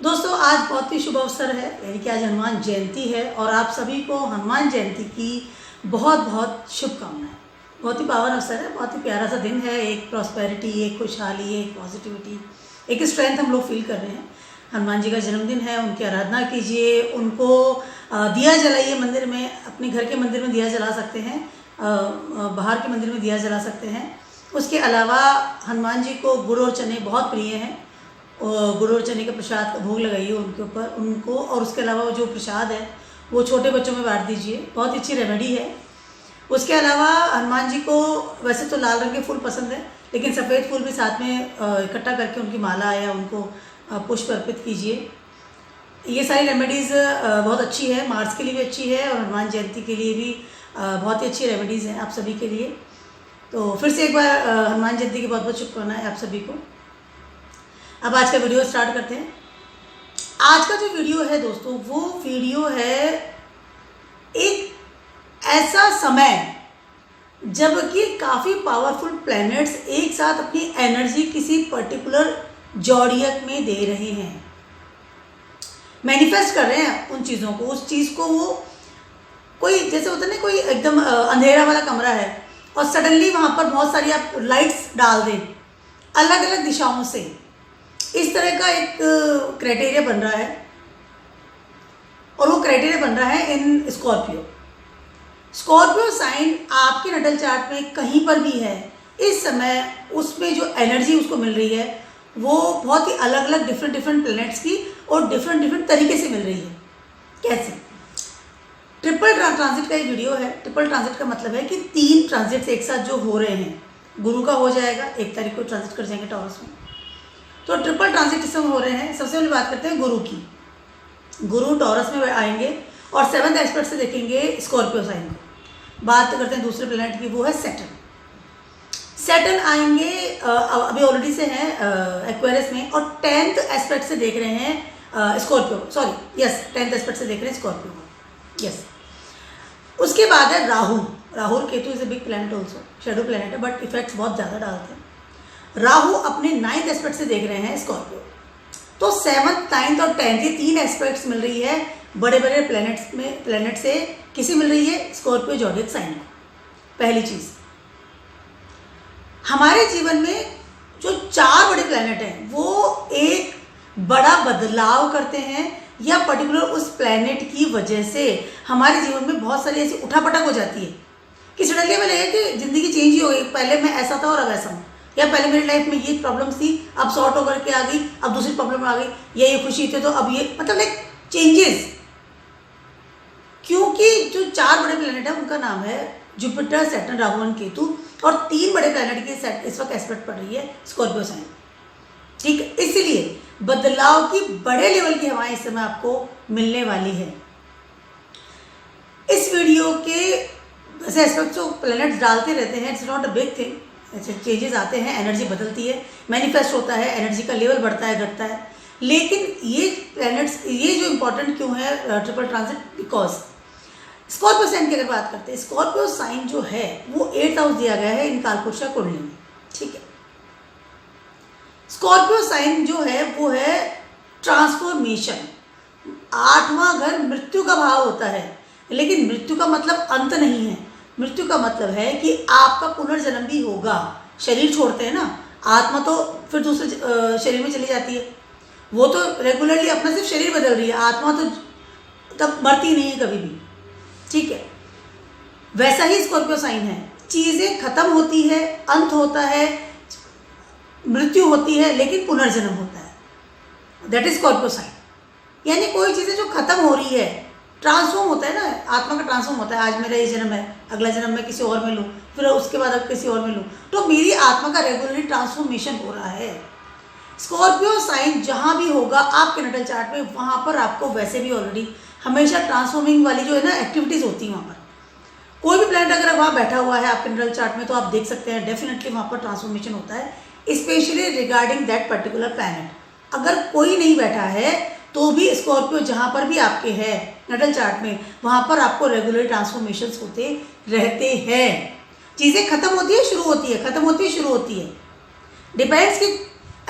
दोस्तों आज बहुत ही शुभ अवसर है, यानी कि आज हनुमान जयंती है और आप सभी को हनुमान जयंती की बहुत बहुत शुभकामनाएं। बहुत ही पावन अवसर है, बहुत ही प्यारा सा दिन है। एक प्रॉस्पेरिटी, एक खुशहाली, एक पॉजिटिविटी, एक स्ट्रेंथ हम लोग फील कर रहे हैं। हनुमान जी का जन्मदिन है, उनकी आराधना कीजिए, उनको दिया जलाइए। मंदिर में, अपने घर के मंदिर में दिया जला सकते हैं, बाहर के मंदिर में दिया जला सकते हैं। उसके अलावा हनुमान जी को गुड़ और चने बहुत प्रिय हैं, और गुड़ और चने के प्रसाद का भोग लगाइए उनके ऊपर, उनको। और उसके अलावा वो जो प्रसाद है वो छोटे बच्चों में बांट दीजिए, बहुत अच्छी रेमेडी है। उसके अलावा हनुमान जी को वैसे तो लाल रंग के फूल पसंद है, लेकिन सफ़ेद फूल भी साथ में इकट्ठा करके उनकी माला या उनको पुष्प अर्पित कीजिए। ये सारी रेमेडीज़ बहुत अच्छी है, मार्स के लिए भी अच्छी है और हनुमान जयंती के लिए भी बहुत ही अच्छी रेमेडीज़ हैं आप सभी के लिए। तो फिर से एक बार हनुमान जयंती की बहुत बहुत शुभकामनाएं आप सभी को। अब आज का वीडियो स्टार्ट करते हैं। आज का जो वीडियो है दोस्तों, वो वीडियो है एक ऐसा समय जबकि काफ़ी पावरफुल प्लैनेट्स एक साथ अपनी एनर्जी किसी पर्टिकुलर जॉडियक में दे रहे हैं, मैनिफेस्ट कर रहे हैं उन चीज़ों को, उस चीज़ को। वो कोई जैसे होता है ना, कोई एकदम अंधेरा वाला कमरा है और सडनली वहाँ पर बहुत सारी आप लाइट्स डाल दें अलग अलग दिशाओं से, इस तरह का एक क्राइटेरिया बन रहा है। और वो क्राइटेरिया बन रहा है इन स्कॉर्पियो। स्कॉर्पियो साइन आपके नटल चार्ट में कहीं पर भी है इस समय, उसमें जो एनर्जी उसको मिल रही है वो बहुत ही अलग अलग डिफरेंट प्लैनेट्स की और डिफरेंट तरीके से मिल रही है। कैसे? ट्रिपल ट्रांजिट का एक वीडियो है। ट्रिपल ट्रांजिट का मतलब है कि 3 ट्रांजिट्स एक साथ जो हो रहे हैं। गुरु का हो जाएगा, 1 तारीख को ट्रांजिट कर जाएंगे टॉरस में, तो ट्रिपल ट्रांजिट इस समय हो रहे हैं। सबसे पहले बात करते हैं गुरु की। गुरु टॉरस में आएंगे और 7th एस्पेक्ट से देखेंगे स्कॉर्पियो साइन को। बात करते हैं दूसरे प्लैनेट की, वो है सैटर्न। सैटर्न आएंगे, अभी ऑलरेडी से हैं एक्वेरियस में, और 10th एस्पेक्ट से देख रहे हैं Scorpio, sorry yes 10th aspect से देख रहे हैं स्कॉर्पियो को, यस। उसके बाद है Rahu. Rahu Ketu is a big planet also, shadow planet है बट इफेक्ट्स बहुत ज़्यादा डालते हैं। राहु अपने 9th एस्पेक्ट से देख रहे हैं स्कॉर्पियो। तो 7th, 9th और 10th ये 3 एस्पेक्ट्स मिल रही है बड़े बड़े प्लैनेट्स में। प्लैनेट से किसी मिल रही है स्कॉर्पियो जॉडियक साइन को। पहली चीज़, हमारे जीवन में जो 4 बड़े प्लैनेट हैं वो एक बड़ा बदलाव करते हैं, या पर्टिकुलर उस प्लैनेट की वजह से हमारे जीवन में बहुत सारी ऐसी उठापटक हो जाती है कि सडनली हमें लगे कि ज़िंदगी चेंज ही हो गई। पहले मैं ऐसा था और अब ऐसा हूँ, या पहले मेरी लाइफ में ये प्रॉब्लम्स थी, अब सॉर्ट होकर के आ गई, अब दूसरी प्रॉब्लम आ गई, या ये खुशी थी तो अब ये, मतलब लाइक चेंजेस। क्योंकि जो 4 बड़े प्लैनेट है उनका नाम है जुपिटर, सैटर्न, राहु और केतु, और 3 बड़े प्लैनेट की इस वक्त एस्पेक्ट पड़ रही है स्कॉर्पियो साइन। ठीक है, इसीलिए बदलाव की बड़े लेवल की हवाएं इस समय आपको मिलने वाली है। इस वीडियो के ऐसे एस्पेक्ट जो प्लैनेट्स डालते रहते हैं, it's not a big thing. ऐसे चेंजेस आते हैं, एनर्जी बदलती है, मैनिफेस्ट होता है, एनर्जी का लेवल बढ़ता है, घटता है। लेकिन ये प्लैनेट्स, ये जो इम्पोर्टेंट क्यों है triple transit, because Scorpio sign की अगर बात करते हैं, स्कॉर्पियो साइन जो है वो 8th हाउस दिया गया है इन कालपुरुषा कुंडली में। ठीक है, स्कॉर्पियो साइन जो है वो है ट्रांसफॉर्मेशन। 8वां घर मृत्यु का भाव होता है, लेकिन मृत्यु का मतलब अंत नहीं है। मृत्यु का मतलब है कि आपका पुनर्जन्म भी होगा। शरीर छोड़ते हैं ना, आत्मा तो फिर दूसरे शरीर में चली जाती है। वो तो रेगुलरली अपना सिर्फ शरीर बदल रही है, आत्मा तो तब मरती नहीं है कभी भी। ठीक है, वैसा ही स्कॉर्पियो साइन है। चीज़ें खत्म होती है, अंत होता है, मृत्यु होती है, लेकिन पुनर्जन्म होता है। That is Scorpio sign. यानी कोई चीज़ें जो खत्म हो रही है, ट्रांसफॉर्म होता है ना, आत्मा का ट्रांसफॉर्म होता है। आज मेरा ये जन्म है, अगला जन्म मैं किसी और में लूँ, फिर उसके बाद अब किसी और में लूँ, तो मेरी आत्मा का रेगुलरली ट्रांसफॉर्मेशन हो रहा है। स्कॉर्पियो साइन जहाँ भी होगा आपके नटल चार्ट में, वहाँ पर आपको वैसे भी ऑलरेडी हमेशा ट्रांसफॉर्मिंग वाली जो है ना एक्टिविटीज़ होती हैं। वहाँ पर कोई भी प्लैनेट अगर वहाँ बैठा हुआ है आपके नटल चार्ट में, तो आप देख सकते हैं डेफिनेटली वहाँ पर ट्रांसफॉर्मेशन होता है, specially regarding that particular planet. अगर कोई नहीं बैठा है तो भी स्कॉर्पियो जहाँ पर भी आपके है नटल चार्ट में, वहाँ पर आपको रेगुलर ट्रांसफॉर्मेशंस होते रहते हैं। चीज़ें खत्म होती है, शुरू होती है, खत्म होती है, शुरू होती है। डिपेंड्स कि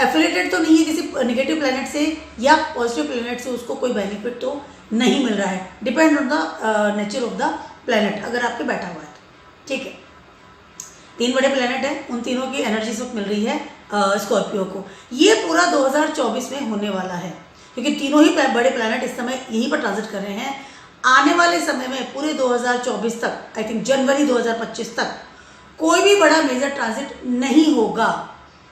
एफिलेटेड तो नहीं है किसी नेगेटिव प्लैनेट से या पॉजिटिव प्लैनेट से, उसको कोई बेनिफिट तो नहीं मिल रहा है, depend on the nature of the planet अगर आपके बैठा हुआ है तो। ठीक है, 3 बड़े प्लैनेट हैं, उन तीनों की एनर्जी सब मिल रही है स्कॉर्पियो को। ये पूरा 2024 में होने वाला है, क्योंकि तीनों ही बड़े प्लैनेट इस समय यहीं पर ट्रांजिट कर रहे हैं। आने वाले समय में पूरे 2024 तक, आई थिंक जनवरी 2025 तक कोई भी बड़ा मेजर ट्रांजिट नहीं होगा।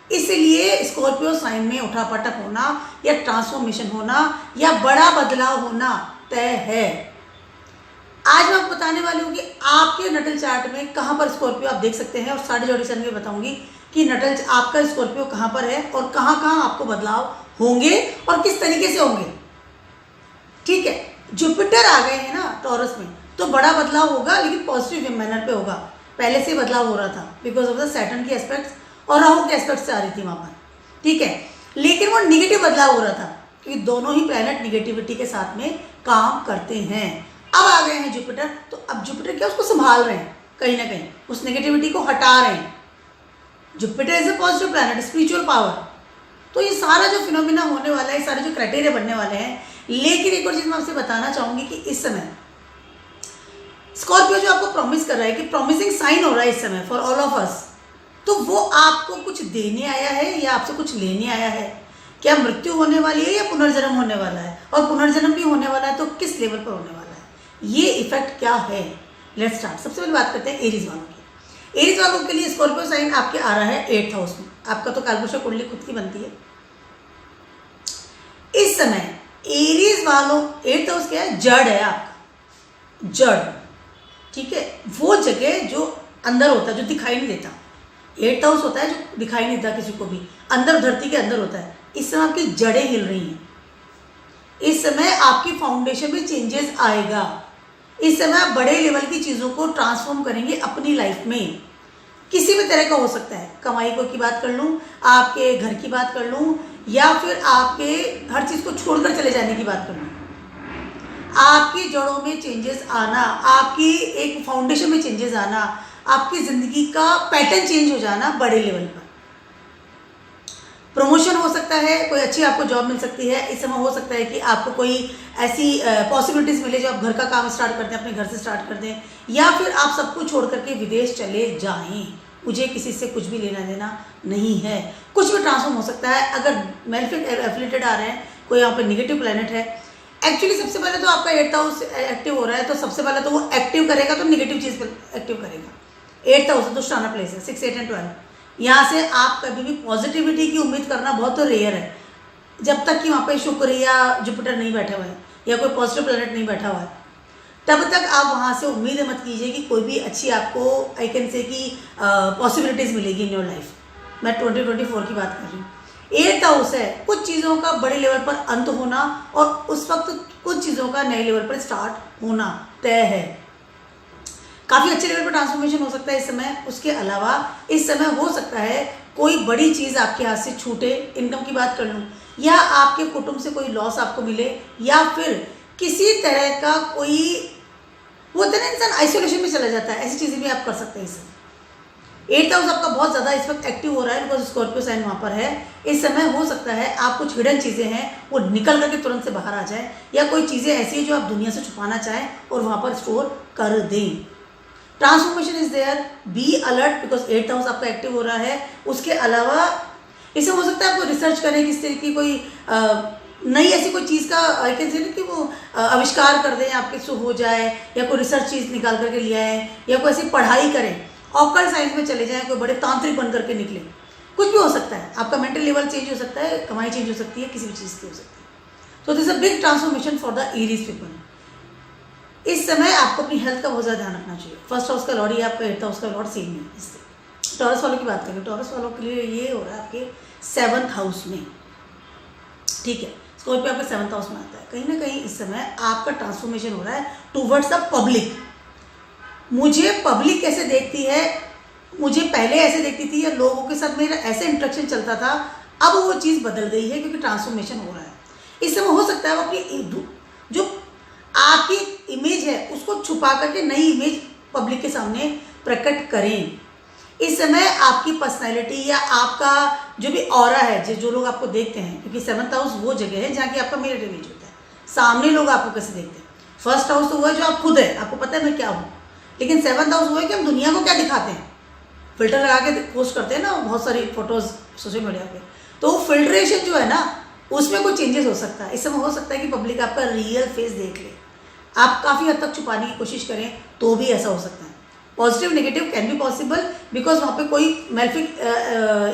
इसलिए स्कॉर्पियो साइन में उठापटक होना या ट्रांसफॉर्मेशन होना या बड़ा बदलाव होना तय है। आज मैं आपको बताने वाली हूँ कि आपके नटल चार्ट में कहाँ पर स्कॉर्पियो आप देख सकते हैं, और 3.5 सन में बताऊंगी कि नटल आपका स्कॉर्पियो कहाँ पर है और कहाँ कहाँ आपको बदलाव होंगे और किस तरीके से होंगे। ठीक है, जुपिटर आ गए हैं ना टॉरस में, तो बड़ा बदलाव होगा, लेकिन पॉजिटिव मैनर पे होगा। पहले से बदलाव हो रहा था बिकॉज ऑफ द सैटर्न की एस्पेक्ट्स और राहु के एस्पेक्ट्स से आ रही थी वहाँ पर। ठीक है, लेकिन वो निगेटिव बदलाव हो रहा था क्योंकि दोनों ही प्लैनेट निगेटिविटी के साथ में काम करते हैं। अब आ गए हैं जुपिटर, तो अब जुपिटर क्या उसको संभाल रहे हैं, कहीं ना कहीं उस नेगेटिविटी को हटा रहे हैं। Jupiter is a positive planet, spiritual power. तो ये सारा जो फिनोमिना होने वाला है, सारे जो क्राइटेरिया बनने वाले हैं। लेकिन एक और चीज़ मैं आपसे बताना चाहूँगी कि इस समय स्कॉर्पियो जो आपको प्रॉमिस कर रहा है कि प्रॉमिसिंग साइन हो रहा है इस समय फॉर ऑल ऑफ अस, तो वो आपको कुछ देने आया है या आपसे कुछ लेने आया है। क्या मृत्यु होने वाली है या पुनर्जन्म होने वाला है, और पुनर्जन्म भी होने वाला है तो किस लेवल पर होने वाला है, ये इफेक्ट क्या है। Let's start. सबसे पहले बात करते हैं एरीज वालों की। एरीज वालों के लिए स्कॉर्पियो साइन आपके आ रहा है 8th हाउस में। आपका तो कालपुरुष कुंडली खुद की बनती है इस समय। एरीज वालों 8th हाउस क्या है, जड़ है आपका, जड़। ठीक है, वो जगह जो अंदर होता है, जो दिखाई नहीं देता। 8th हाउस होता है जो दिखाई नहीं देता किसी को भी, अंदर धरती के अंदर होता है। इस समय आपकी जड़ें हिल रही हैं, इस समय आपकी फाउंडेशन में चेंजेस आएगा। इस समय आप बड़े लेवल की चीज़ों को ट्रांसफॉर्म करेंगे अपनी लाइफ में। किसी भी तरह का हो सकता है, कमाई को की बात कर लूँ, आपके घर की बात कर लूँ, या फिर आपके हर चीज़ को छोड़कर चले जाने की बात कर लूँ। आपकी जड़ों में चेंजेस आना, आपकी एक फाउंडेशन में चेंजेस आना, आपकी ज़िंदगी का पैटर्न चेंज हो जाना बड़े लेवल पर। प्रमोशन हो सकता है, कोई अच्छी आपको जॉब मिल सकती है। इस समय हो सकता है कि आपको कोई ऐसी पॉसिबिलिटीज़ मिले जो आप घर का काम स्टार्ट कर दें, अपने घर से स्टार्ट कर दें, या फिर आप सब कुछ छोड़ करके विदेश चले जाएं। मुझे किसी से कुछ भी लेना देना नहीं है। कुछ भी ट्रांसफॉर्म हो सकता है। अगर मेलेफिक एफिलिएटेड आ रहे हैं, कोई यहाँ पर निगेटिव प्लैनेट है, एक्चुअली सबसे पहले तो आपका 8th हाउस एक्टिव हो रहा है, तो सबसे पहले तो वो एक्टिव करेगा तो निगेटिव चीज़ पर एक्टिव करेगा। 8th हाउस तो शाना प्लेस है, 6, 8 एंड 12। यहाँ से आप कभी भी पॉजिटिविटी की उम्मीद करना बहुत रेयर है, जब तक कि वहाँ पे शुक्र या जुपिटर नहीं बैठा हुआ है या कोई पॉजिटिव प्लैनेट नहीं बैठा हुआ है, तब तक आप वहाँ से उम्मीद मत कीजिए कि कोई भी अच्छी आपको आई कैन से कि पॉसिबिलिटीज़ मिलेगी इन योर लाइफ। मैं 2024 की बात कर रही हूँ। 8th हाउस है, कुछ चीज़ों का बड़े लेवल पर अंत होना और उस वक्त कुछ चीज़ों का नए लेवल पर स्टार्ट होना तय है। काफ़ी अच्छे लेवल पर ट्रांसफॉर्मेशन हो सकता है इस समय। उसके अलावा इस समय हो सकता है कोई बड़ी चीज़ आपके हाथ से छूटे, इनकम की बात कर लूँ, या आपके कुटुंब से कोई लॉस आपको मिले, या फिर किसी तरह का कोई वो होता है ना, इंसान आइसोलेशन में चला जाता है, ऐसी चीज़ें भी आप कर सकते हैं इस समय। 8th हाउस आपका बहुत ज़्यादा इस वक्त एक्टिव हो रहा है बिकॉज स्कॉर्पियो साइन वहाँ पर है। इस समय हो सकता है आप कुछ हिडन चीज़ें हैं वो निकल करके तुरंत से बाहर आ जाए, या कोई चीज़ें ऐसी हैं जो आप दुनिया से छुपाना चाहें और वहाँ पर स्टोर कर दें। Transformation is there, be alert because 8th house आपका एक्टिव हो रहा है। उसके अलावा इसमें हो सकता है आपको रिसर्च करें किस तरीके की कोई नई ऐसी कोई चीज़ का आई कैन से कि वो आविष्कार कर दें, आपके से हो जाए, या कोई रिसर्च चीज़ निकाल करके ले आए, या कोई ऐसी पढ़ाई करें, ऑकल्ट साइंस में चले जाएं, कोई बड़े तांत्रिक बन करके निकले। कुछ भी हो सकता है, आपका मेंटल लेवल चेंज हो सकता है, कमाई चेंज हो सकती है, किसी भी चीज़ की हो सकती है। तो this a big transformation for the Aries people. इस समय आपको अपनी हेल्थ का बहुत ज़्यादा ध्यान रखना चाहिए। 1st हाउस का लॉर्ड या आपका 8th हाउस का लॉर्ड सेम है। इससे टॉरस वालों की बात करें, टॉरस वालों के लिए ये हो रहा है आपके 7th हाउस में। ठीक है, स्कॉर्पियो आपके 7th हाउस में आता है। कहीं ना कहीं इस समय आपका ट्रांसफॉर्मेशन हो रहा है टूवर्ड्स द पब्लिक। मुझे पब्लिक कैसे देखती है, मुझे पहले ऐसे देखती थी या लोगों के साथ मेरा ऐसे इंटरेक्शन चलता था, अब वो चीज़ बदल गई है क्योंकि ट्रांसफॉर्मेशन हो रहा है। इस समय हो सकता है वो अपनी जो आपकी इमेज है उसको छुपा करके नई इमेज पब्लिक के सामने प्रकट करें। इस समय आपकी पर्सनैलिटी या आपका जो भी ऑरा है, जो लोग आपको देखते हैं, क्योंकि 7th हाउस वो जगह है जहाँ की आपका मिरर इमेज होता है, सामने लोग आपको कैसे देखते हैं। 1st हाउस तो वो है जो आप खुद है, आपको पता है मैं क्या हूँ, लेकिन 7th हाउस वो है कि हम दुनिया को क्या दिखाते हैं। फिल्टर लगा के पोस्ट करते हैं ना बहुत सारी फोटोज़ सोशल मीडिया पे, तो वो फिल्ट्रेशन जो है ना उसमें कोई चेंजेस हो सकता है। इस समय हो सकता है कि पब्लिक आपका रियल फेस देख ले, आप काफ़ी हद तक छुपाने की कोशिश करें तो भी ऐसा हो सकता है। Positive negative can be possible, because वहाँ पे कोई मेलेफिक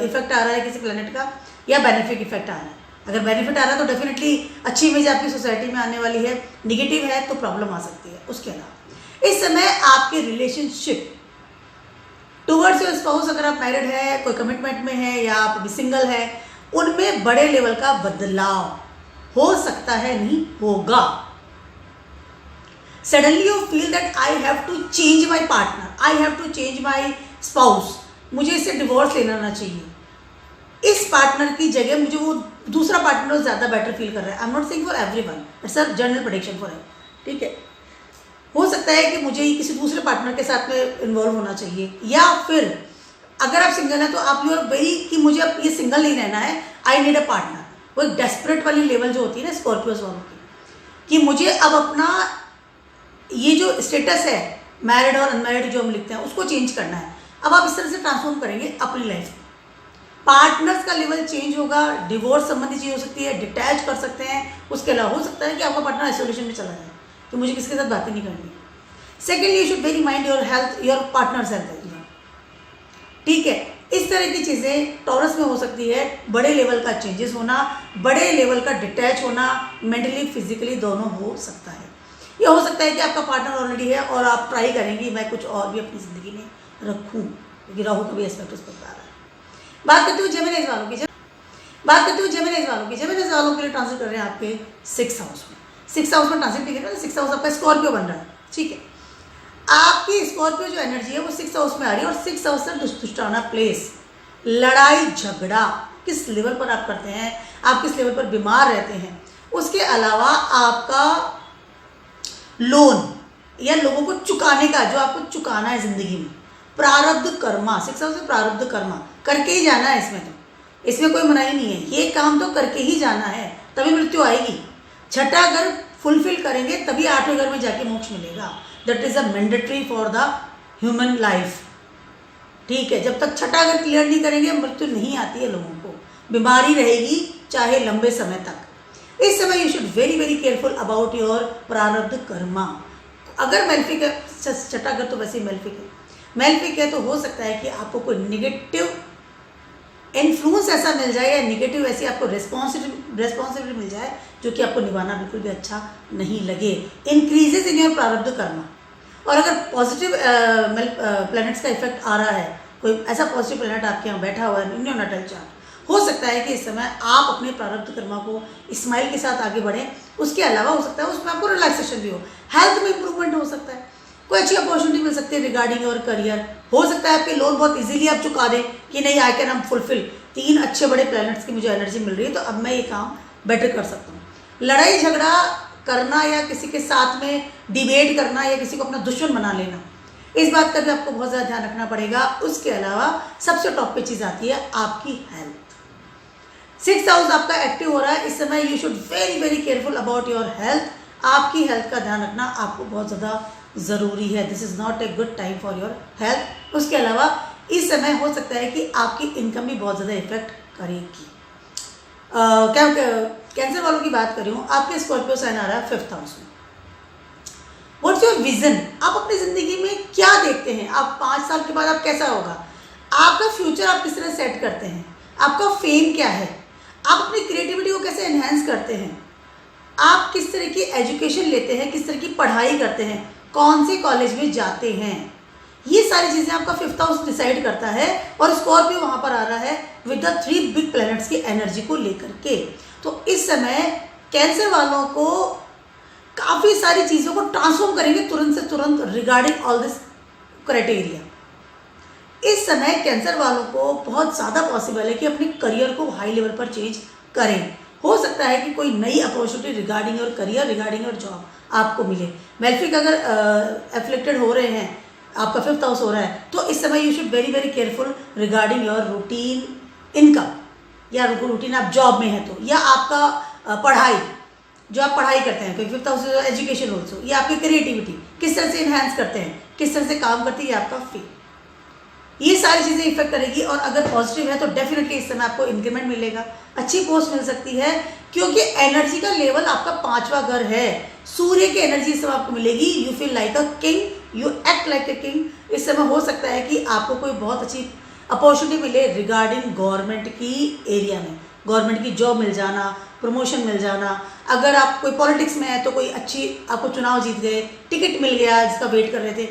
इफेक्ट आ रहा है किसी प्लेनेट का, या बेनिफिक इफेक्ट आ रहा है। अगर बेनिफिट आ रहा है तो डेफिनेटली अच्छी इमेज आपकी सोसाइटी में आने वाली है, निगेटिव है तो प्रॉब्लम आ सकती है। उसके अलावा इस समय आपके रिलेशनशिप टूवर्ड्स योर स्पाउस, अगर आप मैरिड है, कोई कमिटमेंट में है या आप अभी सिंगल है, उनमें बड़े लेवल का बदलाव हो सकता है, नहीं होगा। Suddenly you feel that I have to change my partner, I have to change my spouse, मुझे इससे डिवोर्स लेना चाहिए। इस पार्टनर की जगह मुझे वो दूसरा पार्टनर ज़्यादा बेटर फील कर रहा है। I am not saying for everyone, it's a general prediction for every, ठीक है। हो सकता है कि मुझे किसी दूसरे पार्टनर के साथ में इन्वॉल्व होना चाहिए, या फिर अगर आप सिंगल हैं तो आप यू आर वेरी कि मुझे अब ये सिंगल नहीं रहना है, आई नीड अ पार्टनर। वो एक डेस्परेट वाली लेवल जो होती है ना स्कॉर्पियोस वालों की, कि मुझे अब अपना ये जो स्टेटस है मैरिड और अनमैरिड जो हम लिखते हैं उसको चेंज करना है। अब आप इस तरह से ट्रांसफॉर्म करेंगे अपनी लाइफ में। पार्टनर्स का लेवल चेंज होगा, डिवोर्स संबंधी चीज़ हो सकती है, डिटैच कर सकते हैं। उसके अलावा हो सकता है कि आपका पार्टनर आइसोलेशन में चला जाए कि मुझे किसी के साथ बातें नहीं करनी। Secondly you should very mind your health, your partners health, ठीक है। इस तरह की चीज़ें टॉरस में हो सकती है। बड़े लेवल का चेंजेस होना, बड़े लेवल का डिटैच होना, मेंटली फिजिकली दोनों हो सकता है। यह हो सकता है कि आपका पार्टनर ऑलरेडी है और आप ट्राई करेंगे मैं कुछ और भी अपनी ज़िंदगी में रखूँ, क्योंकि राहु का भी एस्पेक्ट उस पर आ रहा है। बात करती हूँ जेमिनीज वालों की। जेमिनीज वालों के लिए ट्रांसिट कर रहे हैं आपके 6th हाउस में। 6th हाउस में ट्रांसिट नहीं कर रहे हैं, 6th हाउस आपका स्कॉर्पियो बन रहा है, ठीक है। आपकी स्कॉर्पियो जो एनर्जी है वो 6th हाउस में आ रही है, और 6th हाउस से दुष्टाना प्लेस, लड़ाई झगड़ा किस लेवल पर आप करते हैं, आप किस लेवल पर बीमार रहते हैं। उसके अलावा आपका लोन या लोगों को चुकाने का, जो आपको चुकाना है जिंदगी में, प्रारब्ध कर्मा, 6th हाउस से प्रारब्ध कर्मा करके ही जाना है। इसमें कोई मनाही नहीं है, ये काम तो करके ही जाना है, तभी मृत्यु आएगी। छठा घर फुलफिल करेंगे तभी 8वें घर में जाके मोक्ष मिलेगा। That is a mandatory for the human life, ठीक है। जब तक छठा घर क्लियर नहीं करेंगे मृत्यु नहीं आती है लोगों को, बीमारी रहेगी चाहे लंबे समय तक। इस समय you should very very careful about your प्रारब्ध कर्मा। अगर मेल्फिक है, छठा घर तो वैसे ही मेल्फिक है तो हो सकता है कि आपको कोई निगेटिव इन्फ्लुएंस ऐसा मिल जाए या निगेटिव ऐसी आपको रेस्पॉन्सिबिलिटी मिल जाए जो कि आपको निभाना बिल्कुल भी अच्छा नहीं लगे। इंक्रीजेस इन योर प्रारब्ध कर्मा। और अगर पॉजिटिव प्लैनेट्स का इफेक्ट आ रहा है, कोई ऐसा पॉजिटिव प्लैनेट आपके यहाँ बैठा हुआ है इन योर नटल चार्ट, हो सकता है कि इस समय आप अपने प्रारब्ध कर्मा को स्माइल के साथ आगे बढ़ें। उसके अलावा हो सकता है उसमें आपको रिलैक्सेशन भी हो, हेल्थ में इंप्रूवमेंट हो सकता है, कोई अच्छी अपॉर्चुनिटी मिल सकती है रिगार्डिंग योर करियर। हो सकता है आपके लोन बहुत इजीली आप चुका दें कि नहीं आई कैन फुलफिल, 3 अच्छे बड़े प्लैनेट्स की मुझे एनर्जी मिल रही है तो अब मैं ये काम बेटर कर सकता हूँ। लड़ाई झगड़ा करना या किसी के साथ में डिबेट करना या किसी को अपना दुश्मन बना लेना, इस बात का भी आपको बहुत ज़्यादा ध्यान रखना पड़ेगा। उसके अलावा सबसे टॉप पे चीज़ आती है आपकी हेल्थ। 6th हाउस आपका एक्टिव हो रहा है इस समय। You should very very careful about your health. आपकी हेल्थ का ध्यान रखना आपको बहुत ज़्यादा ज़रूरी है। This is not a good time for your health. उसके अलावा इस समय हो सकता है कि आपकी इनकम भी बहुत ज़्यादा इफेक्ट करेगी। क्या कैंसर वालों की बात कर रही हूँ, आपके स्कॉर्पियो साइन आ रहा है 5th हाउस में। What's your vision? आप अपनी ज़िंदगी में क्या देखते हैं? आप 5 साल के बाद आप कैसा होगा? आपका फ्यूचर आप किस तरह सेट करते हैं? आपका फेम क्या है? आप अपनी क्रिएटिविटी को कैसे एनहेंस करते हैं? आप किस तरह की एजुकेशन लेते हैं? किस तरह की पढ़ाई करते हैं? कौन से कॉलेज में जाते हैं? ये सारी चीज़ें आपका 5th हाउस डिसाइड करता है। और स्कॉर्पियो वहाँ पर आ रहा है विद द 3 बिग प्लैनेट्स की एनर्जी को लेकर के। तो इस समय कैंसर वालों को काफ़ी सारी चीज़ों को ट्रांसफॉर्म करेंगे तुरंत से तुरंत रिगार्डिंग ऑल दिस क्राइटेरिया। इस समय कैंसर वालों को बहुत ज़्यादा पॉसिबल है कि अपने करियर को हाई लेवल पर चेंज करें। हो सकता है कि कोई नई opportunity regarding your career, regarding your job आपको मिले। मेल्फिक अगर एफ्लिक्टेड हो रहे हैं, आपका 5th हाउस हो रहा है, तो इस समय you should very very careful regarding your routine income. या रूटीन आप जॉब में है तो, या आपका पढ़ाई, जो आप पढ़ाई करते हैं, फिर 5th हाउस एजुकेशन ऑल्सो, या आपकी क्रिएटिविटी किस तरह से इन्हांस करते हैं, किस तरह से काम करती है, आपका फेम, ये सारी चीज़ें इफेक्ट करेगी। और अगर पॉजिटिव है तो डेफिनेटली इस समय आपको इंक्रीमेंट मिलेगा, अच्छी पोस्ट मिल सकती है, क्योंकि एनर्जी का लेवल आपका 5वां घर है, सूर्य की एनर्जी इस समय आपको मिलेगी। You feel like a king, you act like a king. इस समय हो सकता है कि आपको कोई बहुत अच्छी अपॉर्चुनिटी मिले रिगार्डिंग गवर्नमेंट की एरिया में, गवर्नमेंट की जॉब मिल जाना, प्रमोशन मिल जाना। अगर आप कोई पॉलिटिक्स में है तो कोई अच्छी, आपको चुनाव जीत गए, टिकट मिल गया जिसका वेट कर रहे थे,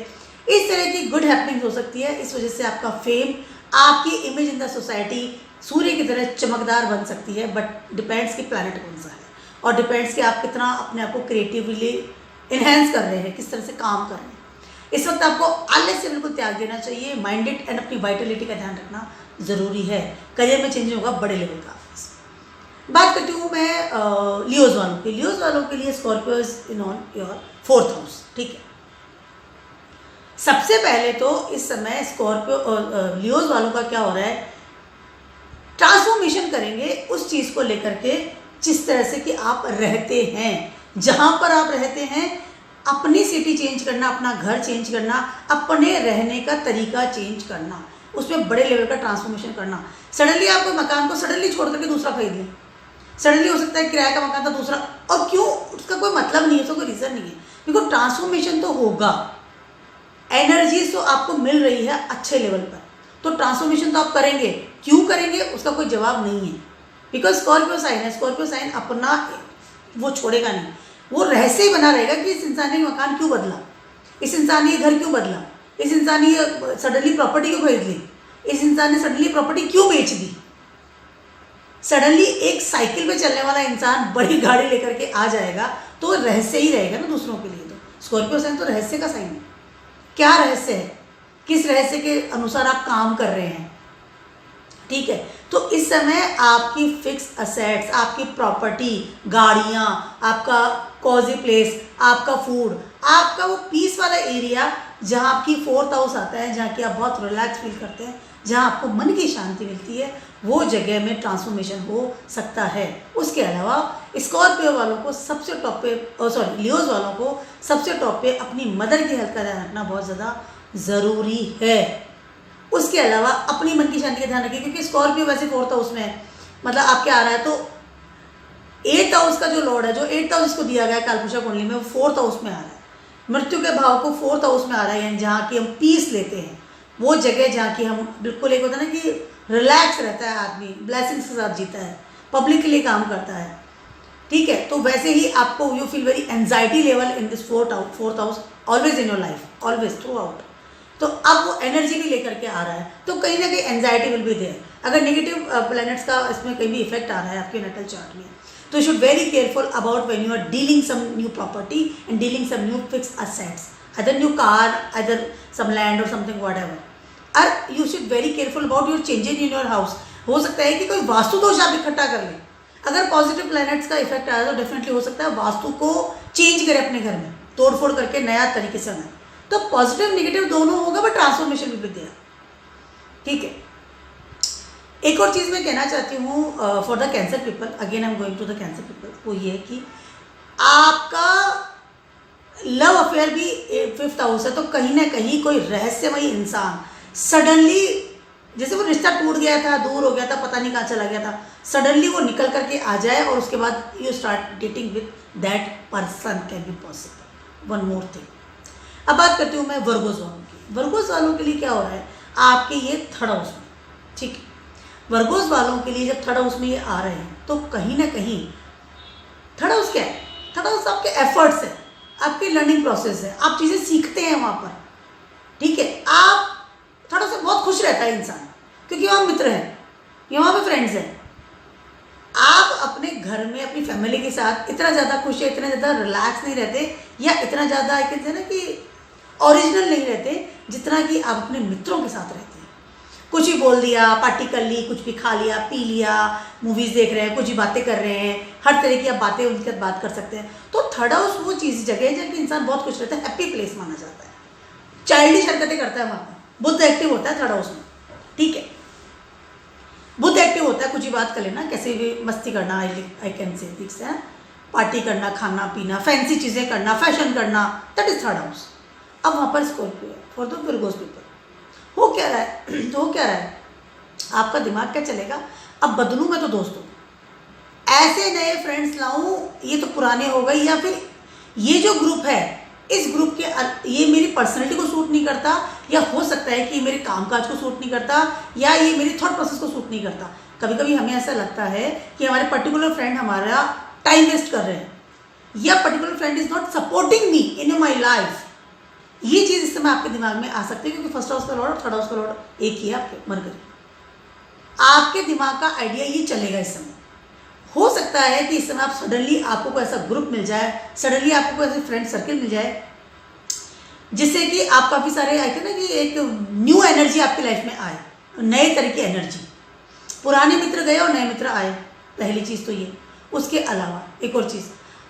इस तरह की गुड हैपनिंग हो सकती है। इस वजह से आपका फेम, आपकी इमेज इन द सोसाइटी सूर्य की तरह चमकदार बन सकती है। बट डिपेंड्स कि प्लैनेट कौन सा है, और डिपेंड्स कि आप कितना अपने आप को क्रिएटिवली इन्हेंस कर रहे हैं, किस तरह से काम कर रहे हैं। इस वक्त आपको आलस से बिल्कुल त्याग देना चाहिए, माइंडेड एंड अपनी वाइटलिटी का ध्यान रखना ज़रूरी है। करियर में चेंज होगा बड़े लेवल का। बात करती हूँ मैं लियोज वालों की। लियोज वालों के लिए Scorpio is in on your 4th house, ठीक है। सबसे पहले तो इस समय स्कॉर्पियो और लियोज वालों का क्या हो रहा है, ट्रांसफॉर्मेशन करेंगे उस चीज़ को लेकर के जिस तरह से कि आप रहते हैं, जहाँ पर आप रहते हैं, अपनी सिटी चेंज करना, अपना घर चेंज करना, अपने रहने का तरीका चेंज करना, उसमें बड़े लेवल का ट्रांसफॉर्मेशन करना। सडनली आप कोई मकान को सडनली छोड़ करके दूसरा खरीद लें, सडनली हो सकता है किराए का मकान था दूसरा, और क्यों, उसका कोई मतलब नहीं है, उसका कोई रीज़न नहीं है, बिकॉज ट्रांसफॉर्मेशन तो होगा। एनर्जी तो आपको मिल रही है अच्छे लेवल पर, तो ट्रांसफॉर्मेशन तो आप करेंगे। क्यों करेंगे उसका कोई जवाब नहीं है, बिकॉज स्कॉर्पियो साइन है। स्कॉर्पियो साइन अपना वो छोड़ेगा नहीं, वो रहस्य ही बना रहेगा कि इस इंसान ने मकान क्यों बदला, इस इंसान ने ये घर क्यों बदला, इस इंसान ने ये सडनली प्रॉपर्टी क्यों खरीद ली, इस इंसान ने सडनली प्रॉपर्टी क्यों बेच दी। सडनली एक साइकिल पे चलने वाला इंसान बड़ी गाड़ी लेकर के आ जाएगा तो रहस्य ही रहेगा ना दूसरों के लिए। तो स्कॉर्पियो साइन तो रहस्य का साइन है। क्या रहस्य है, किस रहस्य के अनुसार आप काम कर रहे हैं, ठीक है। तो इस समय आपकी फिक्स असेट्स, आपकी प्रॉपर्टी, गाड़ियाँ, आपका कॉजी प्लेस, आपका फूड, आपका वो पीस वाला एरिया जहाँ आपकी 4th हाउस आता है, जहाँ की आप बहुत रिलैक्स फील करते हैं, जहाँ आपको मन की शांति मिलती है, वो जगह में ट्रांसफॉर्मेशन हो सकता है। उसके अलावा स्कॉर्पियो वालों को सबसे टॉप पे, लियोज वालों को सबसे टॉप पे अपनी मदर की हेल्थ का ध्यान रखना बहुत ज़्यादा ज़रूरी है। उसके अलावा अपनी मन की शांति का ध्यान रखिए, क्योंकि स्कॉर्पियो वैसे 4th हाउस में है, मतलब आपके आ रहा है, तो 8th हाउस का जो लॉर्ड है, जो 8th हाउस इसको दिया गया है कालपुरुषा कुंडली में, वो 4th हाउस में आ रहा है। मृत्यु के भाव को 4th हाउस में आ रहा है, यानी जहाँ की हम पीस लेते हैं, वो जगह जहाँ की हम बिल्कुल, एक होता है ना कि रिलैक्स रहता है आदमी, ब्लेसिंग्स के साथ जीता है, पब्लिक के लिए काम करता है, ठीक है। तो वैसे ही आपको you feel very anxiety level in this 4th house always in your life, always through out. तो अब वो एनर्जी भी लेकर के आ रहा है, तो कहीं ना कहीं एंजाइटी विल बी देयर। अगर नेगेटिव प्लैनेट्स का इसमें कहीं भी इफेक्ट आ रहा है आपके नेटल चार्ट में, तो you should very careful about when you are dealing some new property and dealing some new fixed assets, other new car, other some land और समथिंग व्हाटएवर। और you should very careful about your changes in your house. हो सकता है कि कोई वास्तु दोष आप इकट्ठा कर लें। अगर पॉजिटिव प्लैनेट्स का इफेक्ट आया तो डेफिनेटली हो सकता है वास्तु को चेंज करें अपने घर में, तोड़फोड़ करके नया तरीके से बनाए। तो पॉजिटिव नेगेटिव दोनों होगा, बट ट्रांसफॉर्मेशन भी दिया, ठीक है। एक और चीज़ मैं कहना चाहती हूँ for the cancer people, again I am going to the cancer people, वो ये है कि आपका लव अफेयर भी 5th हाउस है, तो कहीं ना कहीं कोई रहस्यमयी इंसान सडनली, जैसे वो रिश्ता टूट गया था, दूर हो गया था, पता नहीं कहाँ चला गया था, सडनली वो निकल करके आ जाए और उसके बाद you start dating with that person, can be possible. One more thing, अब बात करती हूँ मैं वर्गोस वालों की। वर्गोस वालों के लिए क्या हो रहा है, आपके ये 3rd हाउस में, ठीक है। वर्गोस वालों के लिए जब 3rd हाउस में ये आ रहे हैं, तो कहीं ना कहीं 3rd हाउस क्या है, 3rd हाउस आपके एफर्ट्स है, आपके लर्निंग प्रोसेस है, आप चीज़ें सीखते हैं वहाँ पर, ठीक है। आप 3rd हाउस से बहुत खुश रहता है इंसान, क्योंकि वहाँ मित्र हैं, वहाँ पे फ्रेंड्स हैं। आप अपने घर में अपनी फैमिली के साथ इतना ज़्यादा खुश है, इतना ज़्यादा रिलैक्स नहीं रहते, या इतना ज़्यादा कहते हैं ना कि ओरिजिनल नहीं रहते, जितना कि आप अपने मित्रों के साथ रहते हैं। कुछ ही बोल दिया, पार्टी कर ली, कुछ भी खा लिया, पी लिया, मूवीज़ देख रहे हैं, कुछ ही बातें कर रहे हैं, हर तरह की आप बातें उनके साथ बात कर सकते हैं। तो 3rd हाउस वो चीज़ जगह है जहाँ कि इंसान बहुत खुश रहता है, हैप्पी प्लेस माना जाता है, चाइल्डिश हरकतें करता है वहाँ पर, बुद्ध एक्टिव होता है 3rd हाउस में, ठीक है। बुध एक्टिव होता है, कुछ ही बात कर लेना, कैसे भी मस्ती करना, आई कैन से, ठीक है, पार्टी करना, खाना पीना, फैंसी चीज़ें करना, फैशन करना, दैट इज थर्ड हाउस। अब वहाँ पर स्कॉर्पियो है फॉर द विर्गोस पीपल। हो क्या रहा है तो हो क्या रहा है, आपका दिमाग क्या चलेगा, अब बदलूँ मैं तो दोस्तों ऐसे नए फ्रेंड्स लाऊं, ये तो पुराने हो गए, या फिर ये जो ग्रुप है इस ग्रुप के ये मेरी पर्सनैलिटी को सूट नहीं करता, या हो सकता है कि मेरे कामकाज को सूट नहीं करता, या ये मेरी थॉट प्रोसेस को सूट नहीं करता। कभी कभी हमें ऐसा लगता है कि हमारे पर्टिकुलर फ्रेंड हमारा टाइम वेस्ट कर रहे हैं, या particular friend is not supporting me in my life. ये चीज़ इस समय आपके दिमाग में आ सकती है, क्योंकि फर्स्ट हाउस का लॉर्ड और थर्ड हाउस का लॉर्ड एक ही है आपके मरकरी। आपके दिमाग का आइडिया ये चलेगा इस समय। हो सकता है कि इस समय आप सडनली आपको कोई ऐसा ग्रुप मिल जाए, सडनली आपको कोई ऐसे फ्रेंड सर्कल मिल जाए जिससे कि आप काफ़ी सारे आए थे ना कि एक न्यू एनर्जी आपकी लाइफ में आए, नए तरह की एनर्जी। पुराने मित्र गए और नए मित्र आए, पहली चीज़ तो ये। उसके अलावा एक और चीज़,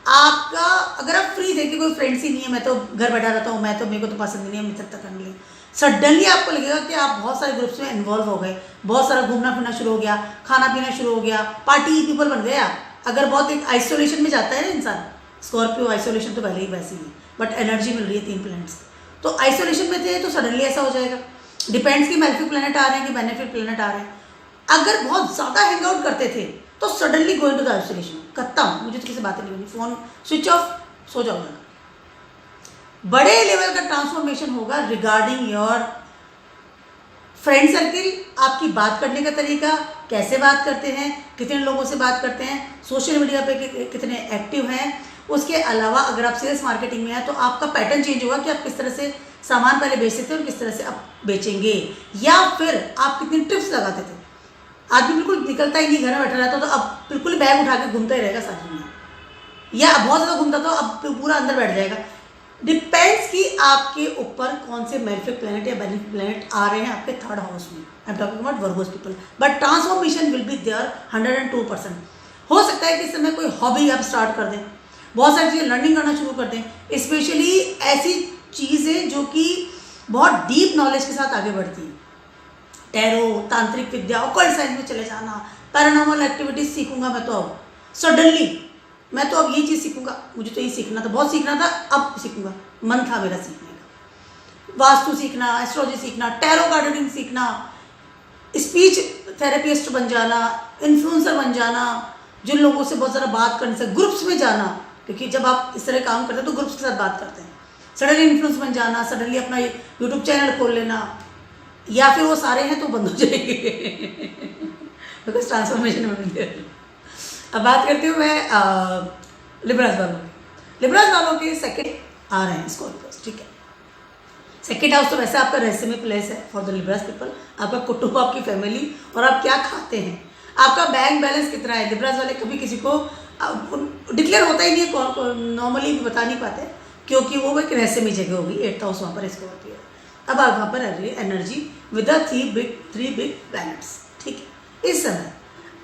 आपका अगर आप फ्री थे कि कोई फ्रेंड्स ही नहीं है, मैं तो घर बैठा रहता हूँ, मैं तो मेरे को तो पसंद नहीं है मित्रता करने लिए, सडनली आपको लगेगा कि आप बहुत सारे ग्रुप्स में इन्वॉल्व हो गए, बहुत सारा घूमना फिरना शुरू हो गया, खाना पीना शुरू हो गया, पार्टी पीपल बन गया। अगर बहुत एक आइसोलेशन में जाता है ना इंसान, स्कॉर्पियो आइसोलेशन तो पहले ही वैसे ही, बट एनर्जी मिल रही है 3 प्लैनेट्स, तो आइसोलेशन में थे तो सडनली ऐसा हो जाएगा। डिपेंड्स कि मेलेफिक प्लैनेट आ रहे हैं कि बेनिफिक प्लैनेट आ रहे हैं। अगर बहुत ज़्यादा हैंग आउट करते थे तो suddenly going to the isolation, करता हूँ, मुझे तो किसी बातें नहीं होनी, फ़ोन स्विच ऑफ, सो जाऊँगा। बड़े लेवल का ट्रांसफॉर्मेशन होगा रिगार्डिंग योर फ्रेंड सर्किल, आपकी बात करने का तरीका, कैसे बात करते हैं, कितने लोगों से बात करते हैं, सोशल मीडिया पे कितने एक्टिव हैं। उसके अलावा अगर आप सेल्स मार्केटिंग में हैं तो आपका पैटर्न चेंज होगा कि आप किस तरह से सामान पहले बेचते थे और किस तरह से आप बेचेंगे, या फिर आप कितनी टिप्स लगाते थे। आदमी बिल्कुल निकलता ही नहीं, घर में बैठा रहता, तो अब बिल्कुल बैग उठा के घूमता ही रहेगा साथ में, या बहुत ज़्यादा घूमता तो अब पूरा अंदर बैठ जाएगा। डिपेंड्स कि आपके ऊपर कौन से मेलेफिक प्लैनेट या बेनिफिक प्लैनेट आ रहे हैं आपके थर्ड हाउस में। I am talking about Virgos people, but transformation will be there 102%। हो सकता है कि इस समय कोई हॉबी आप स्टार्ट कर दें, बहुत सारी चीज़ें लर्निंग करना शुरू कर दें, स्पेशली ऐसी चीज़ें जो कि बहुत डीप नॉलेज के साथ आगे बढ़ती हैं। टैरो, तांत्रिक विद्या, ऑकल्ट साइंस में चले जाना, पैरानॉर्मल एक्टिविटीज सीखूंगा मैं तो अब सडनली, मैं तो अब ये चीज़ सीखूंगा, मुझे तो ये सीखना था, बहुत सीखना था, अब सीखूंगा, मन था मेरा सीखने का। वास्तु सीखना, एस्ट्रोलॉजी सीखना, टैरो कार्ड रीडिंग सीखना, स्पीच थेरेपिस्ट बन जाना, इन्फ्लुएंसर बन जाना, जिन लोगों से बहुत ज़्यादा बात करने से, ग्रुप्स में जाना, क्योंकि जब आप इस तरह काम करते हैं तो ग्रुप्स के साथ बात करते हैं। सडनली इन्फ्लुएंस बन जाना, सडनली अपना यूट्यूब चैनल खोल लेना, या फिर वो सारे हैं तो बंद हो जाएंगे बिकॉज ट्रांसफॉर्मेशन में मिल। अब बात करती हूँ मैं लिब्रास वालों की। लिब्रास वालों के सेकंड आ रहे हैं स्कॉर्पियोस, ठीक है। सेकंड हाउस तो वैसे आपका रहस्यमय प्लेस है फॉर द लिब्रास पीपल, आपका कुटुंब, आपकी फैमिली, और आप क्या खाते हैं, आपका बैंक बैलेंस कितना है। लिब्रास वाले कभी किसी को डिक्लेयर होता ही नहीं है, नॉर्मली भी बता नहीं पाते, क्योंकि वो एक रहस्यमय जगह होगी, 8th हाउस वहाँ पर इसको होती है। अब आप वहाँ पर energy with the 3 big planets, ठीक है। इस समय